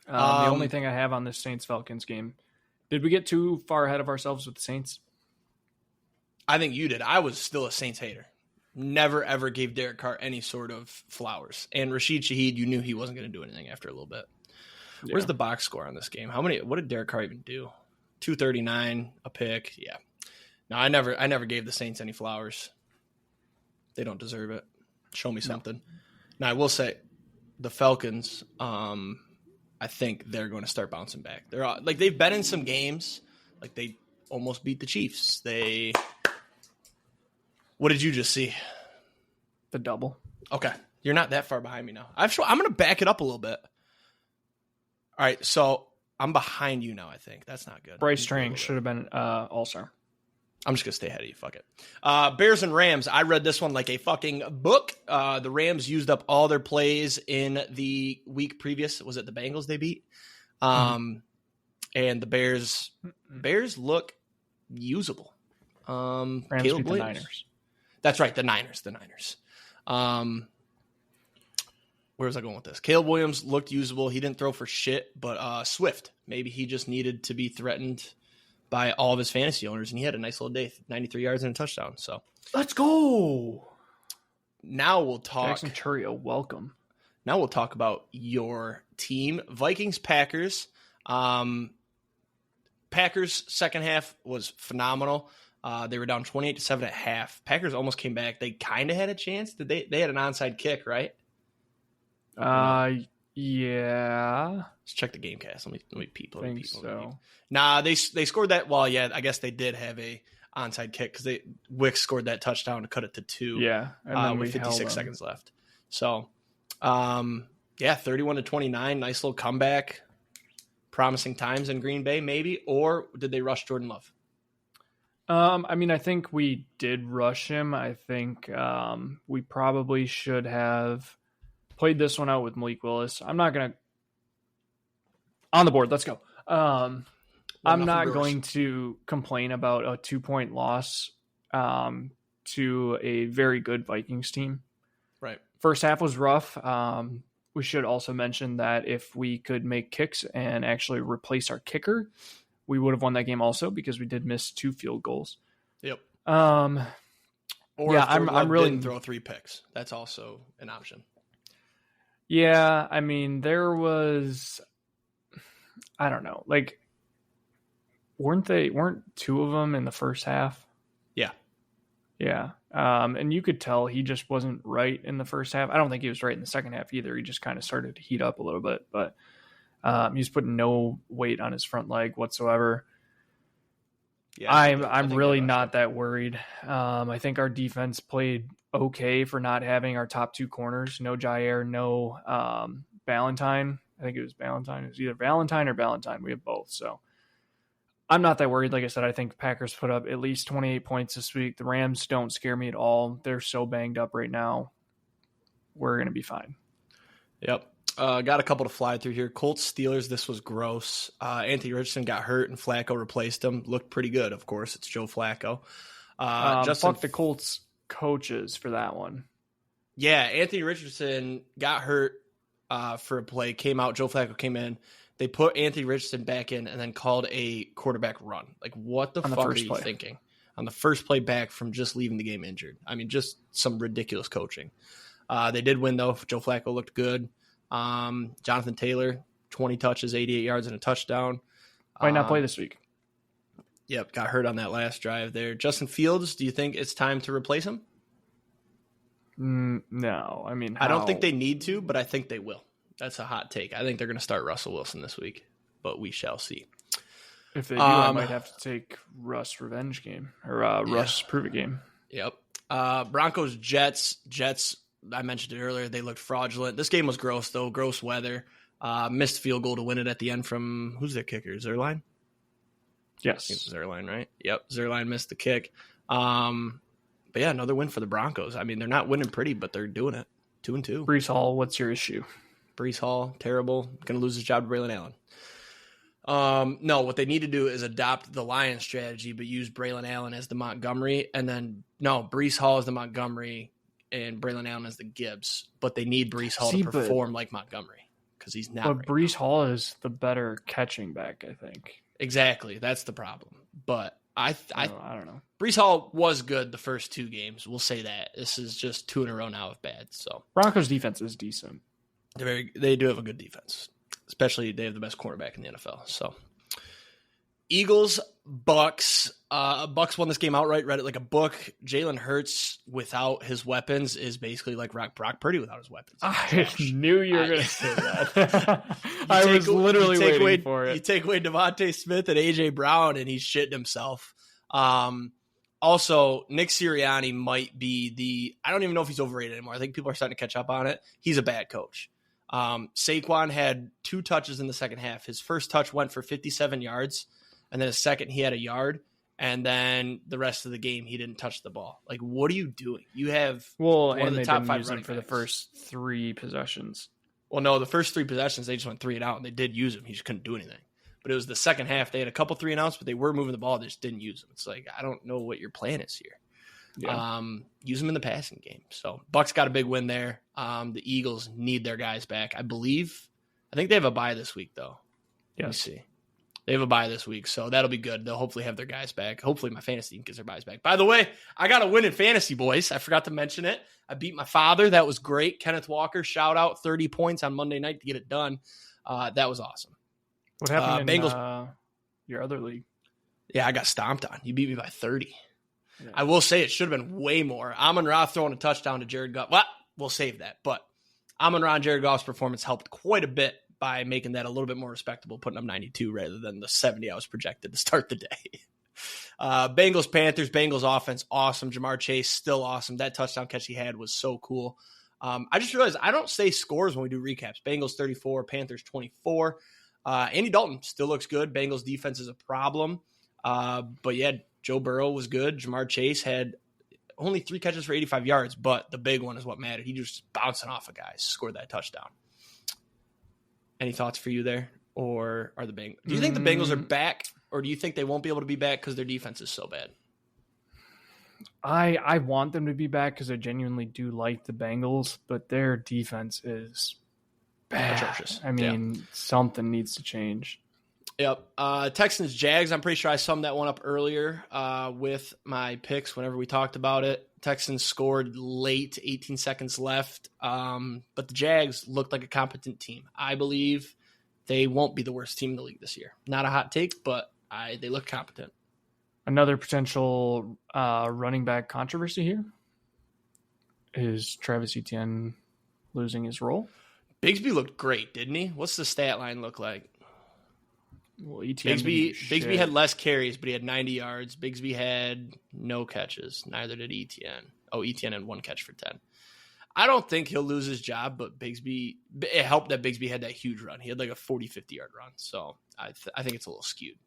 the only thing I have on this Saints-Falcons game, did we get too far ahead of ourselves with the Saints? I think you did. I was still a Saints hater. Never, ever gave Derek Carr any sort of flowers. And Rashid Shaheed, you knew he wasn't going to do anything after a little bit. Yeah. Where's the box score on this game? What did Derek Carr even do? 239, a pick. Yeah. No, I never gave the Saints any flowers. They don't deserve it. Show me something. No. Now, I will say the Falcons, I think they're going to start bouncing back. They've been in some games. Like, they almost beat the Chiefs. What did you just see? The double. Okay. You're not that far behind me now. I'm going to back it up a little bit. All right, so I'm behind you now, I think. That's not good. Bryce Trang should have been all-star. I'm just going to stay ahead of you. Fuck it. Bears and Rams. I read this one like a fucking book. The Rams used up all their plays in the week previous. Was it the Bengals they beat? And the Bears look usable. Rams Caleb beat the Niners. That's right, the Niners. Where was I going with this? Caleb Williams looked usable. He didn't throw for shit, but Swift, maybe he just needed to be threatened by all of his fantasy owners, and he had a nice little day, 93 yards and a touchdown. So let's go. Now we'll talk. Jackson Churio, welcome. Now we'll talk about your team, Vikings, Packers. Packers second half was phenomenal. They were down 28-7 at half. Packers almost came back. They kind of had a chance. They had an onside kick, right? Yeah. Let's check the game cast. Let me peep. So. Nah, they scored that. Well, yeah, I guess they did have a onside kick because Wicks scored that touchdown to cut it to 2. Yeah, and with 56 seconds left. So, 31-29, nice little comeback. Promising times in Green Bay, maybe, or did they rush Jordan Love? I think we did rush him. I think we probably should have played this one out with Malik Willis. I'm not going to – on the board, let's go. I'm not going to complain about a 2-point loss to a very good Vikings team. Right. First half was rough. We should also mention that if we could make kicks and actually replace our kicker, we would have won that game also because we did miss 2 field goals. Yep. Or yeah, I'm really didn't throw 3 picks. That's also an option. Yeah, there was, I don't know, like, weren't 2 of them in the first half? Yeah. Yeah. And you could tell he just wasn't right in the first half. I don't think he was right in the second half either. He just kind of started to heat up a little bit, but he's putting no weight on his front leg whatsoever. Yeah, I'm really not that worried. I think our defense played okay for not having our top 2 corners. No Jair, no Valentine. I think it was Valentine. It was either Valentine or Valentine. We have both. So I'm not that worried. Like I said, I think Packers put up at least 28 points this week. The Rams don't scare me at all. They're so banged up right now. We're going to be fine. Yep. Got a couple to fly through here. Colts, Steelers, this was gross. Anthony Richardson got hurt and Flacco replaced him. Looked pretty good, of course. It's Joe Flacco. Fuck the Colts coaches for that one. Yeah, Anthony Richardson got hurt for a play, came out, Joe Flacco came in. They put Anthony Richardson back in and then called a quarterback run. Like, what the fuck are you thinking? On the first play back from just leaving the game injured. Just some ridiculous coaching. They did win, though. Joe Flacco looked good. Jonathan Taylor 20 touches, 88 yards, and a touchdown. Might not play this week. Yep, got hurt on that last drive there. Justin Fields, do you think it's time to replace him? No. I mean, I don't think they need to, but I think they will. That's a hot take. I think they're going to start Russell Wilson this week, but we shall see. If they do, I might have to take Russ revenge game or Russ prove it game. Yep. Broncos, Jets. I mentioned it earlier. They looked fraudulent. This game was gross, though. Gross weather. Missed field goal to win it at the end from, who's their kicker? Zerline? Yes. Zerline, right? Yep. Zerline missed the kick. But yeah, another win for the Broncos. I mean, they're not winning pretty, but they're doing it. 2-2. Breece Hall, what's your issue? Breece Hall, terrible. Going to lose his job to Braylon Allen. No, what they need to do is adopt the Lions strategy, but use Braylon Allen as the Montgomery. And then, Breece Hall is the Montgomery and Braylon Allen as the Gibbs. But they need Breece Hall to perform like Montgomery because he's not. But Breece Hall is the better catching back, I think. Exactly. That's the problem. But I don't know. Breece Hall was good the first 2 games. We'll say that. This is just 2 in a row now of bad. So Broncos defense is decent. They do have a good defense, especially they have the best cornerback in the NFL. So Eagles, Bucks. Bucks won this game outright. Read it like a book. Jalen Hurts without his weapons is basically like Brock Purdy without his weapons. I knew you were going to say that. I was literally waiting for it. You take away Devontae Smith and A.J. Brown, and he's shitting himself. Also, Nick Sirianni might be I don't even know if he's overrated anymore. I think people are starting to catch up on it. He's a bad coach. Saquon had 2 touches in the second half. His first touch went for 57 yards, and then his second he had a yard, and then the rest of the game he didn't touch the ball. Like, what are you doing? You have one of the top 5 running for the first 3 possessions. Well, no, the first 3 possessions they just went 3 and out, and they did use him. He just couldn't do anything. But it was the second half. They had a couple 3 and outs, but they were moving the ball. They just didn't use them. It's like, I don't know what your plan is here. Yeah. Use them in the passing game. So Bucks got a big win there. The Eagles need their guys back. I think they have a bye this week, though. Yes. Let me see. They have a bye this week, so that'll be good. They'll hopefully have their guys back. Hopefully my fantasy team gets their guys back. By the way, I got a win in fantasy, boys. I forgot to mention it. I beat my father. That was great. Kenneth Walker, shout out, 30 points on Monday night to get it done. That was awesome. What happened in your other league? Yeah, I got stomped on. You beat me by 30. Yeah. I will say it should have been way more. Amon-Ra throwing a touchdown to Jared Goff. Well, we'll save that. But Amon-Ra and Jared Goff's performance helped quite a bit by making that a little bit more respectable, putting up 92 rather than the 70 I was projected to start the day. Bengals, Panthers, Bengals offense, awesome. Jamar Chase, still awesome. That touchdown catch he had was so cool. I just realized I don't say scores when we do recaps. Bengals 34, Panthers 24. Andy Dalton still looks good. Bengals defense is a problem. But yeah, Joe Burrow was good. Jamar Chase had only 3 catches for 85 yards, but the big one is what mattered. He just bouncing off of guys, scored that touchdown. Any thoughts for you there? Or are the Bengals? Do you think the Bengals are back, or do you think they won't be able to be back because their defense is so bad? I want them to be back because I genuinely do like the Bengals, but their defense is bad. Atrocious. I mean, something needs to change. Yep. Texans, Jags. I'm pretty sure I summed that one up earlier with my picks whenever we talked about it. Texans scored late, 18 seconds left. But the Jags looked like a competent team. I believe they won't be the worst team in the league this year. Not a hot take, but they look competent. Another potential running back controversy here is Travis Etienne losing his role. Bigsby looked great, didn't he? What's the stat line look like? Well, Etienne Bigsby had less carries, but he had 90 yards. Bigsby had no catches. Neither did Etienne. Oh, Etienne had 1 catch for 10. I don't think he'll lose his job, but it helped that Bigsby had that huge run. He had like a 40, 50-yard run. So I think it's a little skewed.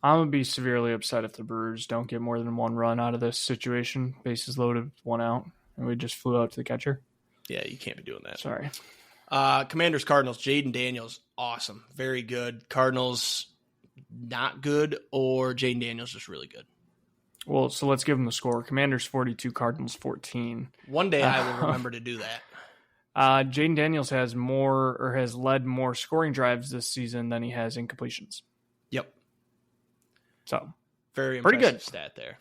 I'm going to be severely upset if the Brewers don't get more than 1 run out of this situation. Bases loaded, 1 out, and we just flew out to the catcher. Yeah, you can't be doing that. Sorry. Commanders, Cardinals, Jaden Daniels, awesome. Very good. Cardinals, not good, or Jaden Daniels just really good? Well, so let's give them the score. Commanders 42, Cardinals 14. One day I will remember to do that. Jaden Daniels has led more scoring drives this season than he has incompletions. Yep. So very pretty impressive good stat there.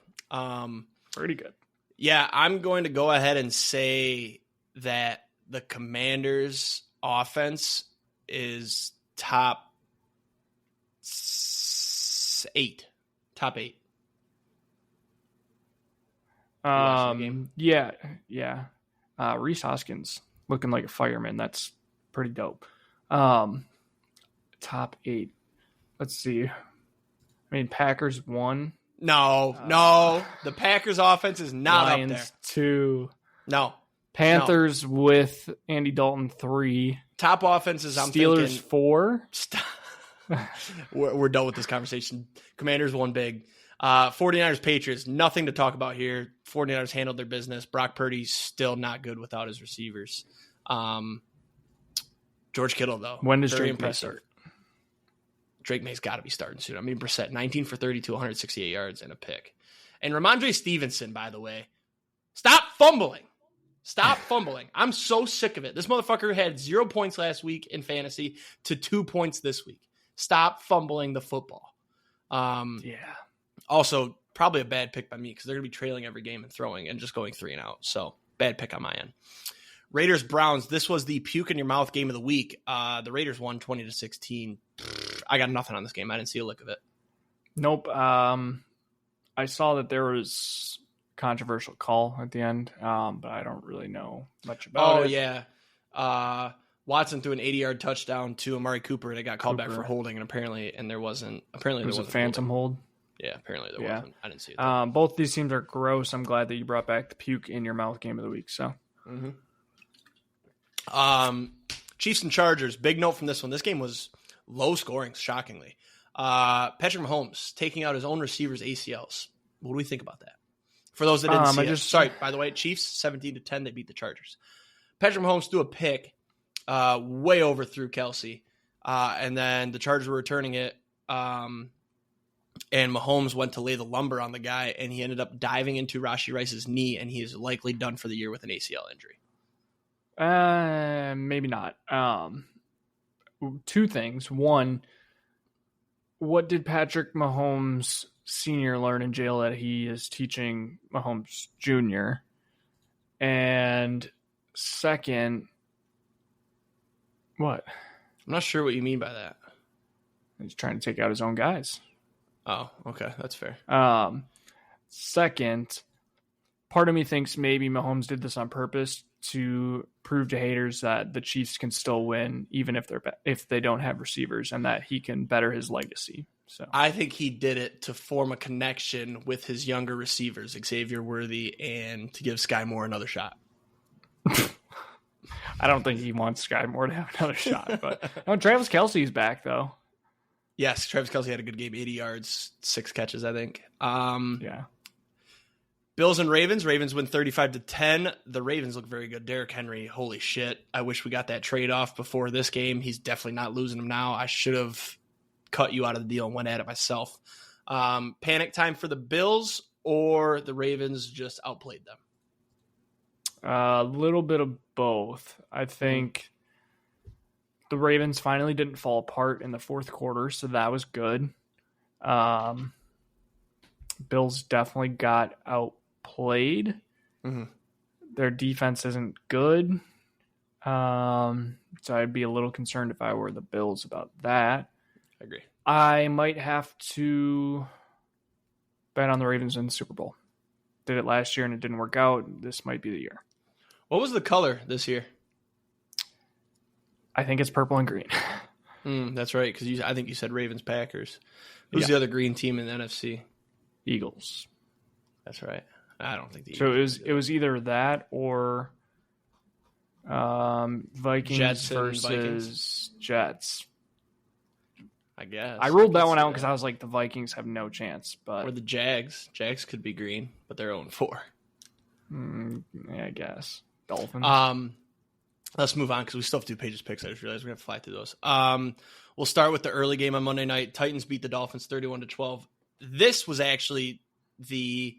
Pretty good. Yeah, I'm going to go ahead and say that the Commanders' offense is top 8. Top 8. Yeah. Reese Hoskins looking like a fireman. That's pretty dope. Top 8. Let's see. I mean, Packers 1. No. The Packers offense is not Lions up there. 2. No. Panthers with Andy Dalton 3. Top offenses, I'm Steelers thinking. 4. We're done with this conversation. Commanders won big. 49ers, Patriots, nothing to talk about here. 49ers handled their business. Brock Purdy's still not good without his receivers. George Kittle, though. When does very Drake May impressive. start? Drake May's got to be starting soon. I mean, Brissett, 19 for 32, 168 yards and a pick. And Ramondre Stevenson, by the way, stop fumbling. Stop fumbling. I'm so sick of it. This motherfucker had 0 points last week in fantasy to 2 points this week. Stop fumbling the football. Yeah. Also, probably a bad pick by me because they're going to be trailing every game and throwing and just going 3 and out. So, bad pick on my end. Raiders, Browns. This was the puke in your mouth game of the week. The Raiders won 20-16. I got nothing on this game. I didn't see a lick of it. Nope. I saw that there was controversial call at the end, but I don't really know much about it. Oh, yeah. Watson threw an 80-yard touchdown to Amari Cooper, and it got called back for holding, and apparently there wasn't a phantom hold. Yeah, apparently there wasn't. I didn't see it. Both these teams are gross. I'm glad that you brought back the puke in your mouth game of the week. So, Chiefs and Chargers. Big note from this one. This game was low scoring, shockingly. Patrick Mahomes taking out his own receivers' ACLs. What do we think about that? For those that didn't see it. Sorry, by the way, Chiefs 17-10. They beat the Chargers. Patrick Mahomes threw a pick way overthrew Kelsey, and then the Chargers were returning it. And Mahomes went to lay the lumber on the guy, and he ended up diving into Rashee Rice's knee, and he is likely done for the year with an ACL injury. Maybe not. 2 things. One, what did Patrick Mahomes Sr. learn in jail that he is teaching Mahomes Jr.? And second, what? I'm not sure what you mean by that. He's trying to take out his own guys. Oh, okay. That's fair. Second, part of me thinks maybe Mahomes did this on purpose to prove to haters that the Chiefs can still win even if they don't have receivers, and that he can better his legacy. So I think he did it to form a connection with his younger receivers, Xavier Worthy, and to give Sky Moore another shot. I don't think he wants Sky Moore to have another shot, but no, Travis Kelce's back though. Yes, Travis Kelce had a good game, 80 yards, 6 catches, I think. Yeah. Bills and Ravens. Ravens win 35-10. The Ravens look very good. Derrick Henry, holy shit. I wish we got that trade off before this game. He's definitely not losing them now. I should have cut you out of the deal and went at it myself. Panic time for the Bills, or the Ravens just outplayed them? A little bit of both. I think the Ravens finally didn't fall apart in the fourth quarter, so that was good. Bills definitely got outplayed. Mm-hmm. Their defense isn't good. So I'd be a little concerned if I were the Bills about that. I agree. I might have to bet on the Ravens in the Super Bowl. Did it last year and it didn't work out. This might be the year. What was the color this year? I think it's purple and green. That's right, because I think you said Ravens Packers. Who's the other green team in the NFC? Eagles. That's right. I don't think the Eagles. So it was either that or Vikings Jets versus Vikings. Jets. I guess. I ruled that one out because I was like, the Vikings have no chance. But or the Jags. Jags could be green, but they're 0-4. Yeah, I guess. Dolphins. Let's move on because we still have 2 pages picks. I just realized we're going to fly through those. We'll start with the early game on Monday night. Titans beat the Dolphins 31-12. This was actually the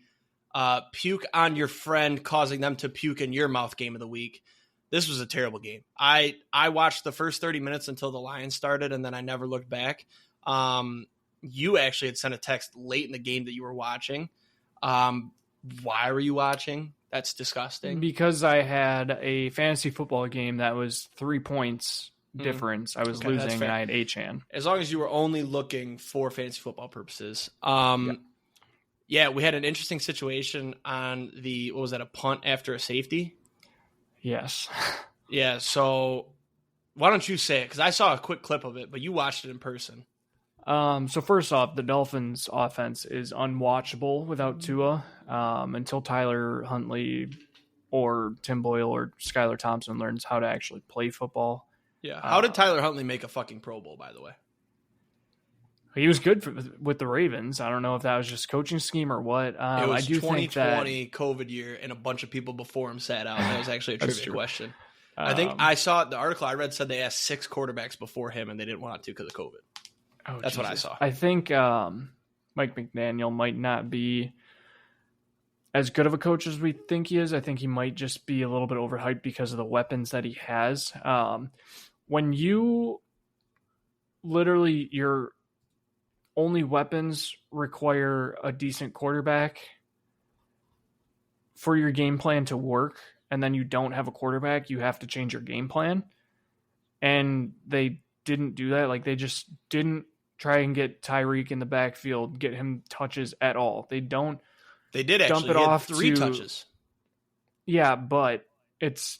puke on your friend causing them to puke in your mouth game of the week. This was a terrible game. I watched the first 30 minutes until the Lions started, and then I never looked back. You actually had sent a text late in the game that you were watching. Why were you watching? That's disgusting. Because I had a fantasy football game that was 3 points difference. I was Okay, that's losing, fair. and I had Achan. As long as you were only looking for fantasy football purposes. Yeah, we had an interesting situation on a punt after a safety? Yes. Yeah, so why don't you say it? Because I saw a quick clip of it, but you watched it in person. So first off, the Dolphins' offense is unwatchable without Tua until Tyler Huntley or Tim Boyle or Skylar Thompson learns how to actually play football. Yeah. How did Tyler Huntley make a fucking Pro Bowl, by the way? He was good with the Ravens. I don't know if that was just coaching scheme or what. It was I do 2020 COVID year, and a bunch of people before him sat out. That was actually a trivia question. I think I saw the article I read said they asked 6 quarterbacks before him, and they didn't want to because of COVID. That's what I saw. I think Mike McDaniel might not be as good of a coach as we think he is. I think he might just be a little bit overhyped because of the weapons that he has. When you literally your only weapons require a decent quarterback for your game plan to work, and then you don't have a quarterback, you have to change your game plan. And they didn't do that. Like, they just didn't try and get Tyreek in the backfield, get him touches at all. They don't. They did actually. Dump it off 3 touches. Yeah, but it's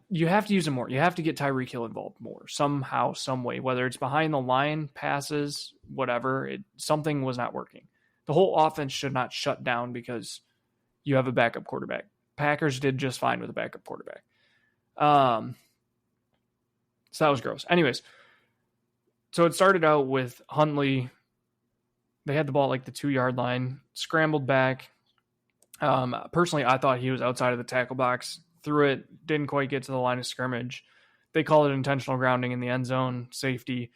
you have to use him more. You have to get Tyreek Hill involved more somehow, some way. Whether it's behind the line, passes, whatever. Something was not working. The whole offense should not shut down because you have a backup quarterback. Packers did just fine with a backup quarterback. So that was gross. Anyways, so it started out with Huntley. They had the ball at like the 2-yard line, scrambled back. Personally, I thought he was outside of the tackle box, threw it, didn't quite get to the line of scrimmage. They called it intentional grounding in the end zone, safety.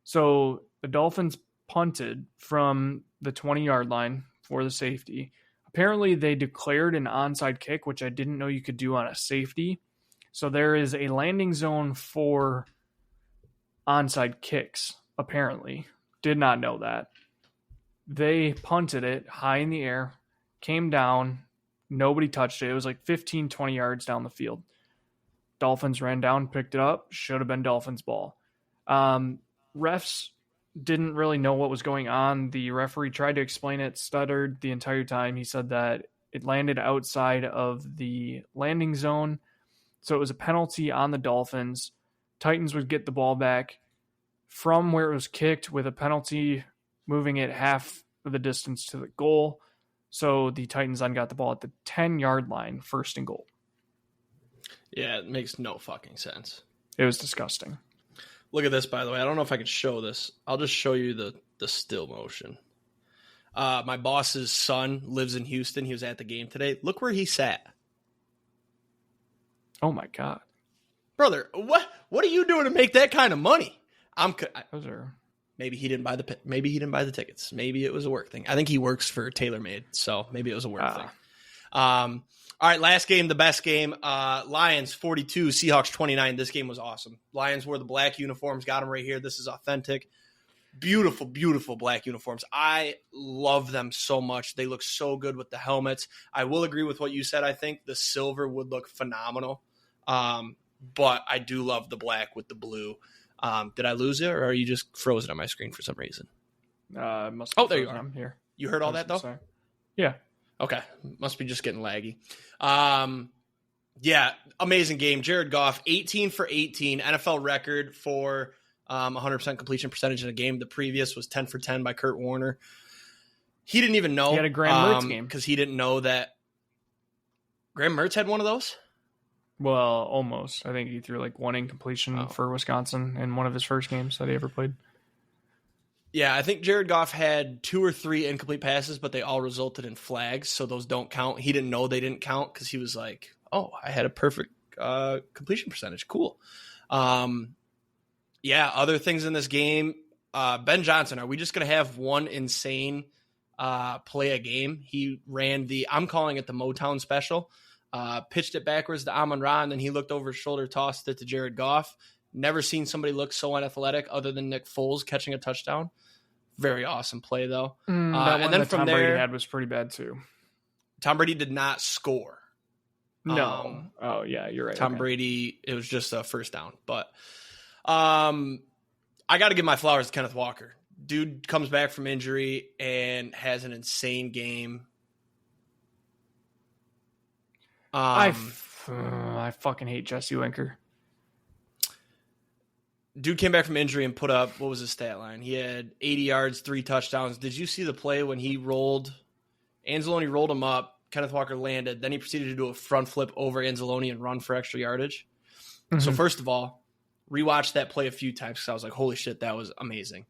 So the Dolphins punted from the 20-yard line for the safety. Apparently, they declared an onside kick, which I didn't know you could do on a safety. So there is a landing zone for onside kicks, apparently. Did not know that. They punted it high in the air, came down, nobody touched it. It was like 15, 20 yards down the field. Dolphins ran down, picked it up, should have been Dolphins' ball. Refs didn't really know what was going on. The referee tried to explain it, stuttered the entire time. He said that it landed outside of the landing zone, so it was a penalty on the Dolphins. Titans would get the ball back from where it was kicked with a penalty, moving it half of the distance to the goal. So the Titans then got the ball at the 10-yard line, 1st and goal. Yeah, it makes no fucking sense. It was disgusting. Look at this, by the way. I don't know if I can show this. I'll just show you the still motion. My boss's son lives in Houston. He was at the game today. Look where he sat. Oh, my God. Brother, what are you doing to make that kind of money? Maybe he didn't buy the tickets. Maybe it was a work thing. I think he works for TaylorMade, so maybe it was a work thing. All right, last game, the best game. Lions 42, Seahawks 29. This game was awesome. Lions wore the black uniforms. Got them right here. This is authentic. Beautiful, beautiful black uniforms. I love them so much. They look so good with the helmets. I will agree with what you said. I think the silver would look phenomenal. But I do love the black with the blue. Did I lose it, or are you just frozen on my screen for some reason? There you are. I'm here. You heard all that, though? Sorry. Yeah. Okay. Must be just getting laggy. Yeah, amazing game. Jared Goff, 18 for 18, NFL record for 100% completion percentage in a game. The previous was 10 for 10 by Kurt Warner. He didn't even know. He had a Graham Mertz game. Because he didn't know that Graham Mertz had one of those? Well, almost. I think he threw like one incompletion for Wisconsin in one of his first games that he ever played. Yeah, I think Jared Goff had 2 or 3 incomplete passes, but they all resulted in flags, so those don't count. He didn't know they didn't count because he was like, oh, I had a perfect completion percentage. Cool. Yeah, other things in this game. Ben Johnson, are we just going to have one insane play a game? He ran I'm calling it the Motown special. Pitched it backwards to Amon-Ra, and then he looked over his shoulder, tossed it to Jared Goff. Never seen somebody look so unathletic other than Nick Foles catching a touchdown. Very awesome play, though. That one and then that Tom Brady had was pretty bad, too. Tom Brady did not score. No. Oh, yeah, you're right. Tom Brady, it was just a first down. But I got to give my flowers to Kenneth Walker. Dude comes back from injury and has an insane game. I fucking hate Jesse Winker. Dude came back from injury and put up, what was his stat line? He had 80 yards, 3 touchdowns. Did you see the play when he rolled? Anzalone rolled him up. Kenneth Walker landed. Then he proceeded to do a front flip over Anzalone and run for extra yardage. Mm-hmm. So first of all, rewatched that play a few times because I was like, holy shit, that was amazing.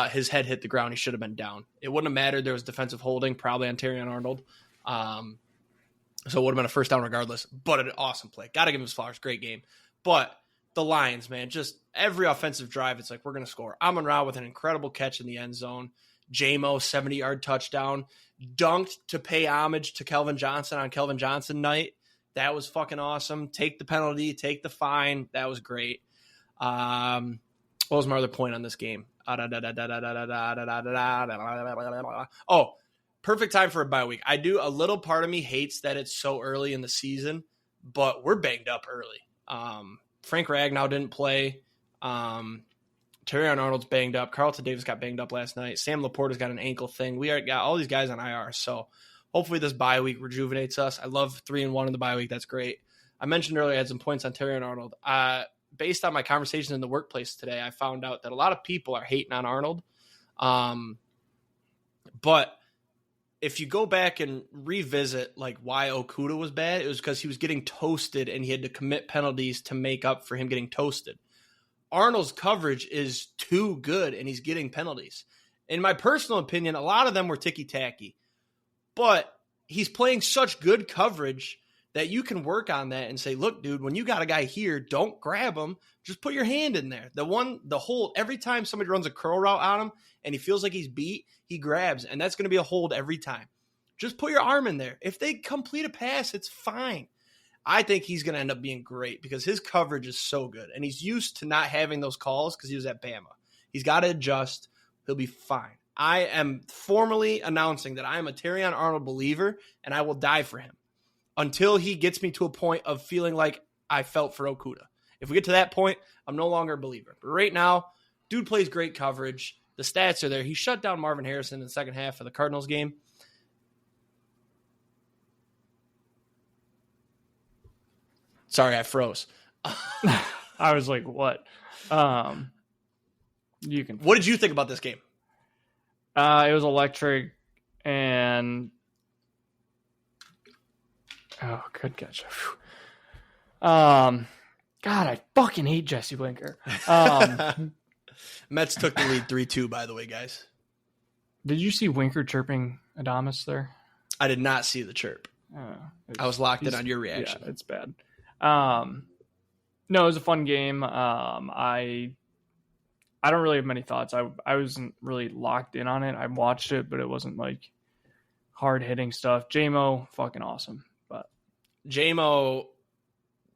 His head hit the ground. He should have been down. It wouldn't have mattered. There was defensive holding, probably on Terrion Arnold. So it would have been a first down regardless, but an awesome play. Got to give him his flowers. Great game. But the Lions, man, just every offensive drive, it's like, we're going to score. Amon-Ra with an incredible catch in the end zone. J-Mo, 70-yard touchdown. Dunked to pay homage to Kelvin Johnson on Kelvin Johnson night. That was fucking awesome. Take the penalty, take the fine. That was great. What was my other point on this game? Oh, perfect time for a bye week. A little part of me hates that it's so early in the season, but we're banged up early. Frank Ragnow didn't play. Terrion Arnold's banged up. Carlton Davis got banged up last night. Sam Laporta's got an ankle thing. We got all these guys on IR, so hopefully this bye week rejuvenates us. I love 3-1 in the bye week. That's great. I mentioned earlier I had some points on Terrion Arnold. Based on my conversations in the workplace today, I found out that a lot of people are hating on Arnold. But if you go back and revisit like why Okudah was bad, it was because he was getting toasted and he had to commit penalties to make up for him getting toasted. Arnold's coverage is too good and he's getting penalties. In my personal opinion, a lot of them were ticky-tacky. But he's playing such good coverage that you can work on that and say, look, dude, when you got a guy here, don't grab him. Just put your hand in there. The hold, every time somebody runs a curl route on him and he feels like he's beat, he grabs. And that's going to be a hold every time. Just put your arm in there. If they complete a pass, it's fine. I think he's going to end up being great because his coverage is so good. And he's used to not having those calls because he was at Bama. He's got to adjust. He'll be fine. I am formally announcing that I am a Terrion Arnold believer and I will die for him until he gets me to a point of feeling like I felt for Okudah. If we get to that point, I'm no longer a believer. But right now, dude plays great coverage. The stats are there. He shut down Marvin Harrison in the second half of the Cardinals game. Sorry, I froze. I was like, what? You can. What did you think about this game? It was electric and good catch. God, I fucking hate Jesse Winker. Mets took the lead 3-2, by the way, guys. Did you see Winker chirping Adames there? I did not see the chirp. I was locked in on your reaction. Yeah, it's bad. No, it was a fun game. I don't really have many thoughts. I wasn't really locked in on it. I watched it, but it wasn't like hard hitting stuff. J-Mo, fucking awesome. But J-Mo,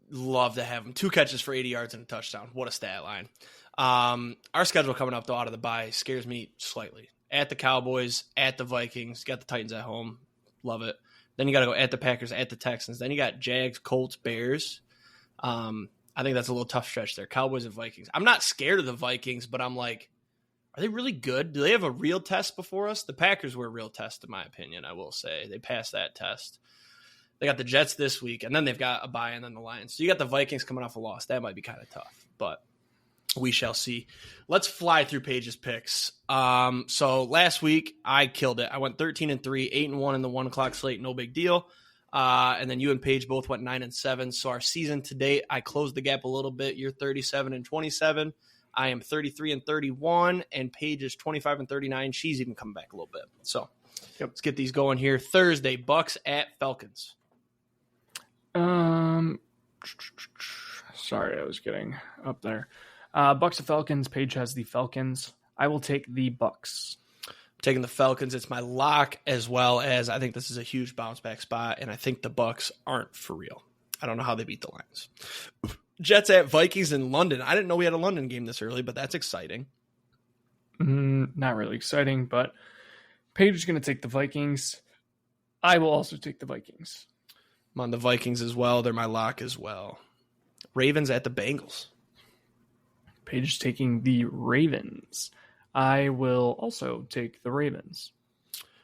love to have him. 2 catches for 80 yards and a touchdown. What a stat line. Our schedule coming up though out of the bye scares me slightly. At the Cowboys, at the Vikings, got the Titans at home. Love it. Then you got to go at the Packers, at the Texans. Then you got Jags, Colts, Bears. I think that's a little tough stretch there. Cowboys and Vikings. I'm not scared of the Vikings, but I'm like, are they really good? Do they have a real test before us? The Packers were a real test, in my opinion, I will say. They passed that test. They got the Jets this week, and then they've got a bye, and then the Lions. So you got the Vikings coming off a loss. That might be kind of tough, but we shall see. Let's fly through Paige's picks. So last week, I killed it. I went 13-3, 8-1 in the 1 o'clock slate, no big deal. And then you and Paige both went 9-7. So our season to date, I closed the gap a little bit. You're 37-27. I am 33-31, and Paige is 25-39. She's even coming back a little bit. So let's get these going here. Thursday, Bucks at Falcons. Sorry, I was getting up there. Bucks at Falcons. Paige has the Falcons. I will take the Bucks. Taking the Falcons. It's my lock, as well as I think this is a huge bounce back spot, and I think the Bucks aren't for real. I don't know how they beat the Lions. Jets at Vikings in London. I didn't know we had a London game this early, but that's exciting. Not really exciting, but Paige is going to take the Vikings. I will also take the Vikings. I'm on the Vikings as well. They're my lock as well. Ravens at the Bengals. Paige is taking the Ravens. I will also take the Ravens.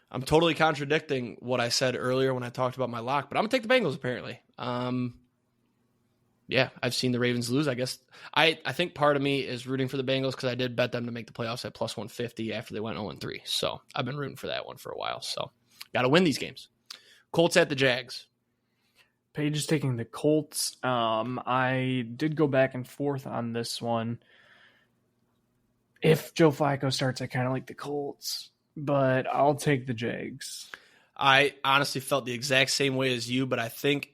I'm totally contradicting what I said earlier when I talked about my lock, but I'm going to take the Bengals apparently. Yeah, I've seen the Ravens lose. I guess I think part of me is rooting for the Bengals because I did bet them to make the playoffs at plus 150 after they went 0-3. So I've been rooting for that one for a while. So got to win these games. Colts at the Jags. Paige is taking the Colts. I did go back and forth on this one. If Joe Flacco starts, I kind of like the Colts, but I'll take the Jags. I honestly felt the exact same way as you, but I think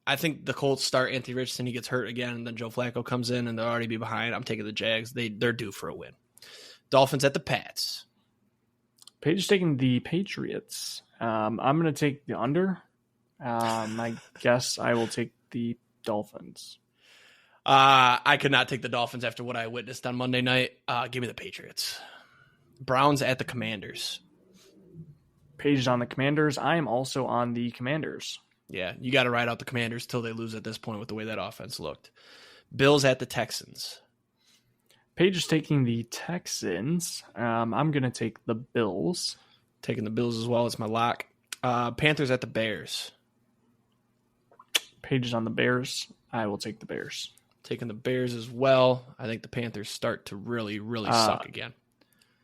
I think the Colts start Anthony Richardson, he gets hurt again, and then Joe Flacco comes in and they'll already be behind. I'm taking the Jags. They're due for a win. Dolphins at the Pats. Paige is taking the Patriots. I'm going to take the under. I guess I will take the Dolphins. I could not take the Dolphins after what I witnessed on Monday night. Give me the Patriots. Browns at the Commanders. Paige is on the Commanders. I am also on the Commanders. Yeah, you got to ride out the Commanders till they lose at this point with the way that offense looked. Bills at the Texans. Paige is taking the Texans. I'm going to take the Bills. Taking the Bills as well. It's my lock. Panthers at the Bears. Paige is on the Bears. I will take the Bears. Taking the Bears as well. I think the Panthers start to really, really suck again.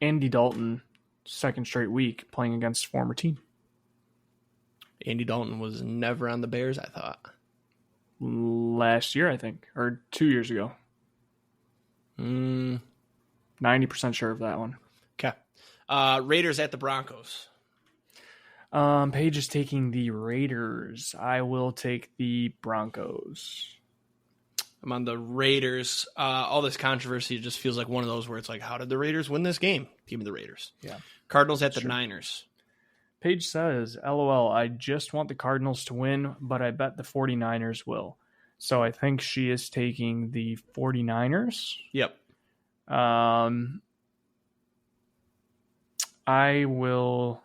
Andy Dalton, second straight week, playing against former team. Andy Dalton was never on the Bears, I thought. Last year, I think, or 2 years ago. 90% sure of that one. Okay. Raiders at the Broncos. Paige is taking the Raiders. I will take the Broncos. I'm on the Raiders. All this controversy just feels like one of those where it's like, how did the Raiders win this game? Give me the Raiders. Yeah. Cardinals at the Niners. Paige says, LOL, I just want the Cardinals to win, but I bet the 49ers will. So I think she is taking the 49ers. Yep. I will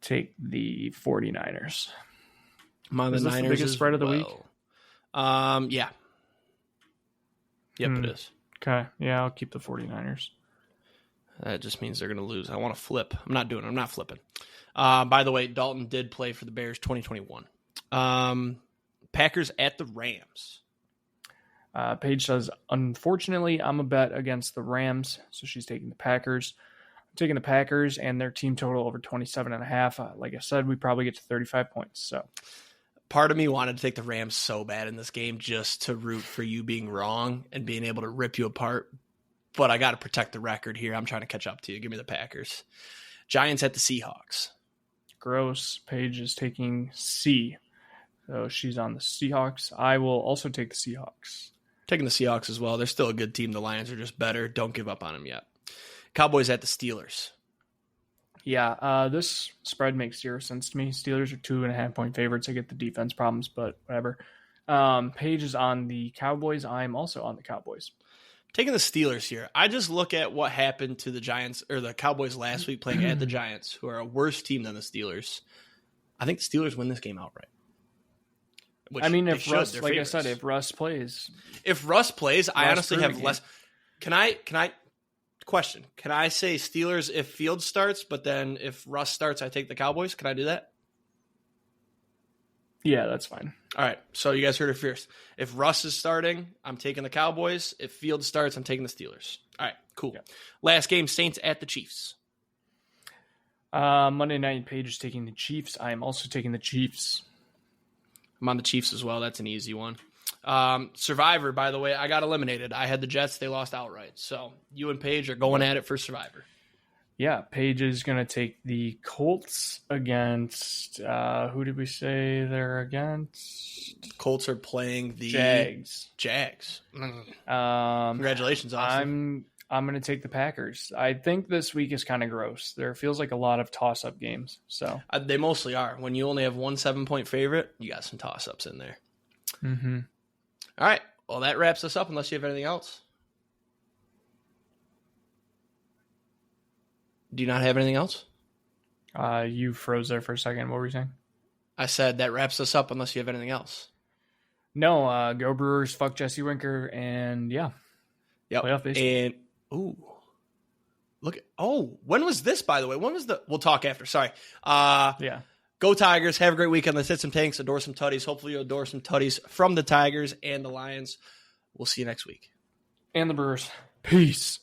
take the 49ers. I'm on the Niners. The biggest spread of the week? Yeah. Yep, it is. Okay. Yeah, I'll keep the 49ers. That just means they're going to lose. I want to flip. I'm not doing it. I'm not flipping. By the way, Dalton did play for the Bears 2021. Packers at the Rams. Paige says, unfortunately, I'm a bet against the Rams, so she's taking the Packers. I'm taking the Packers and their team total over 27.5. Like I said, we probably get to 35 points. So, part of me wanted to take the Rams so bad in this game just to root for you being wrong and being able to rip you apart. But I got to protect the record here. I'm trying to catch up to you. Give me the Packers. Giants at the Seahawks. Gross. Paige is taking C. So she's on the Seahawks. I will also take the Seahawks. Taking the Seahawks as well. They're still a good team. The Lions are just better. Don't give up on them yet. Cowboys at the Steelers. Yeah, this spread makes zero sense to me. Steelers are 2.5-point favorites. I get the defense problems, but whatever. Paige is on the Cowboys. I'm also on the Cowboys. Taking the Steelers here. I just look at what happened to the Giants or the Cowboys last week playing at the Giants, who are a worse team than the Steelers. I think the Steelers win this game outright. I mean, if Russ, like I said, if Russ plays, I honestly have less. Can I question? Can I say Steelers if Fields starts, but then if Russ starts, I take the Cowboys? Can I do that? Yeah, that's fine. All right, so you guys heard it first. If Russ is starting, I'm taking the Cowboys. If Fields starts, I'm taking the Steelers. All right, cool. Yeah. Last game, Saints at the Chiefs. Monday night, Paige is taking the Chiefs. I am also taking the Chiefs. I'm on the Chiefs as well. That's an easy one. Survivor, by the way, I got eliminated. I had the Jets. They lost outright. So you and Paige are going at it for Survivor. Yeah, Paige is going to take the Colts against, who did we say they're against? Colts are playing the Jags. Congratulations, Austin. I'm going to take the Packers. I think this week is kind of gross. There feels like a lot of toss-up games. So they mostly are. When you only have one 7-point favorite, you got some toss-ups in there. Mm-hmm. All right. Well, that wraps us up unless you have anything else. Do you not have anything else? You froze there for a second. What were you saying? I said that wraps us up unless you have anything else. No, go Brewers, fuck Jesse Winker, and yeah. Yep. Playoff baseball. And, when was this, by the way? We'll talk after. Sorry. Yeah. Go Tigers. Have a great weekend. Let's hit some tanks, adore some tutties. Hopefully you'll adore some tutties from the Tigers and the Lions. We'll see you next week. And the Brewers. Peace.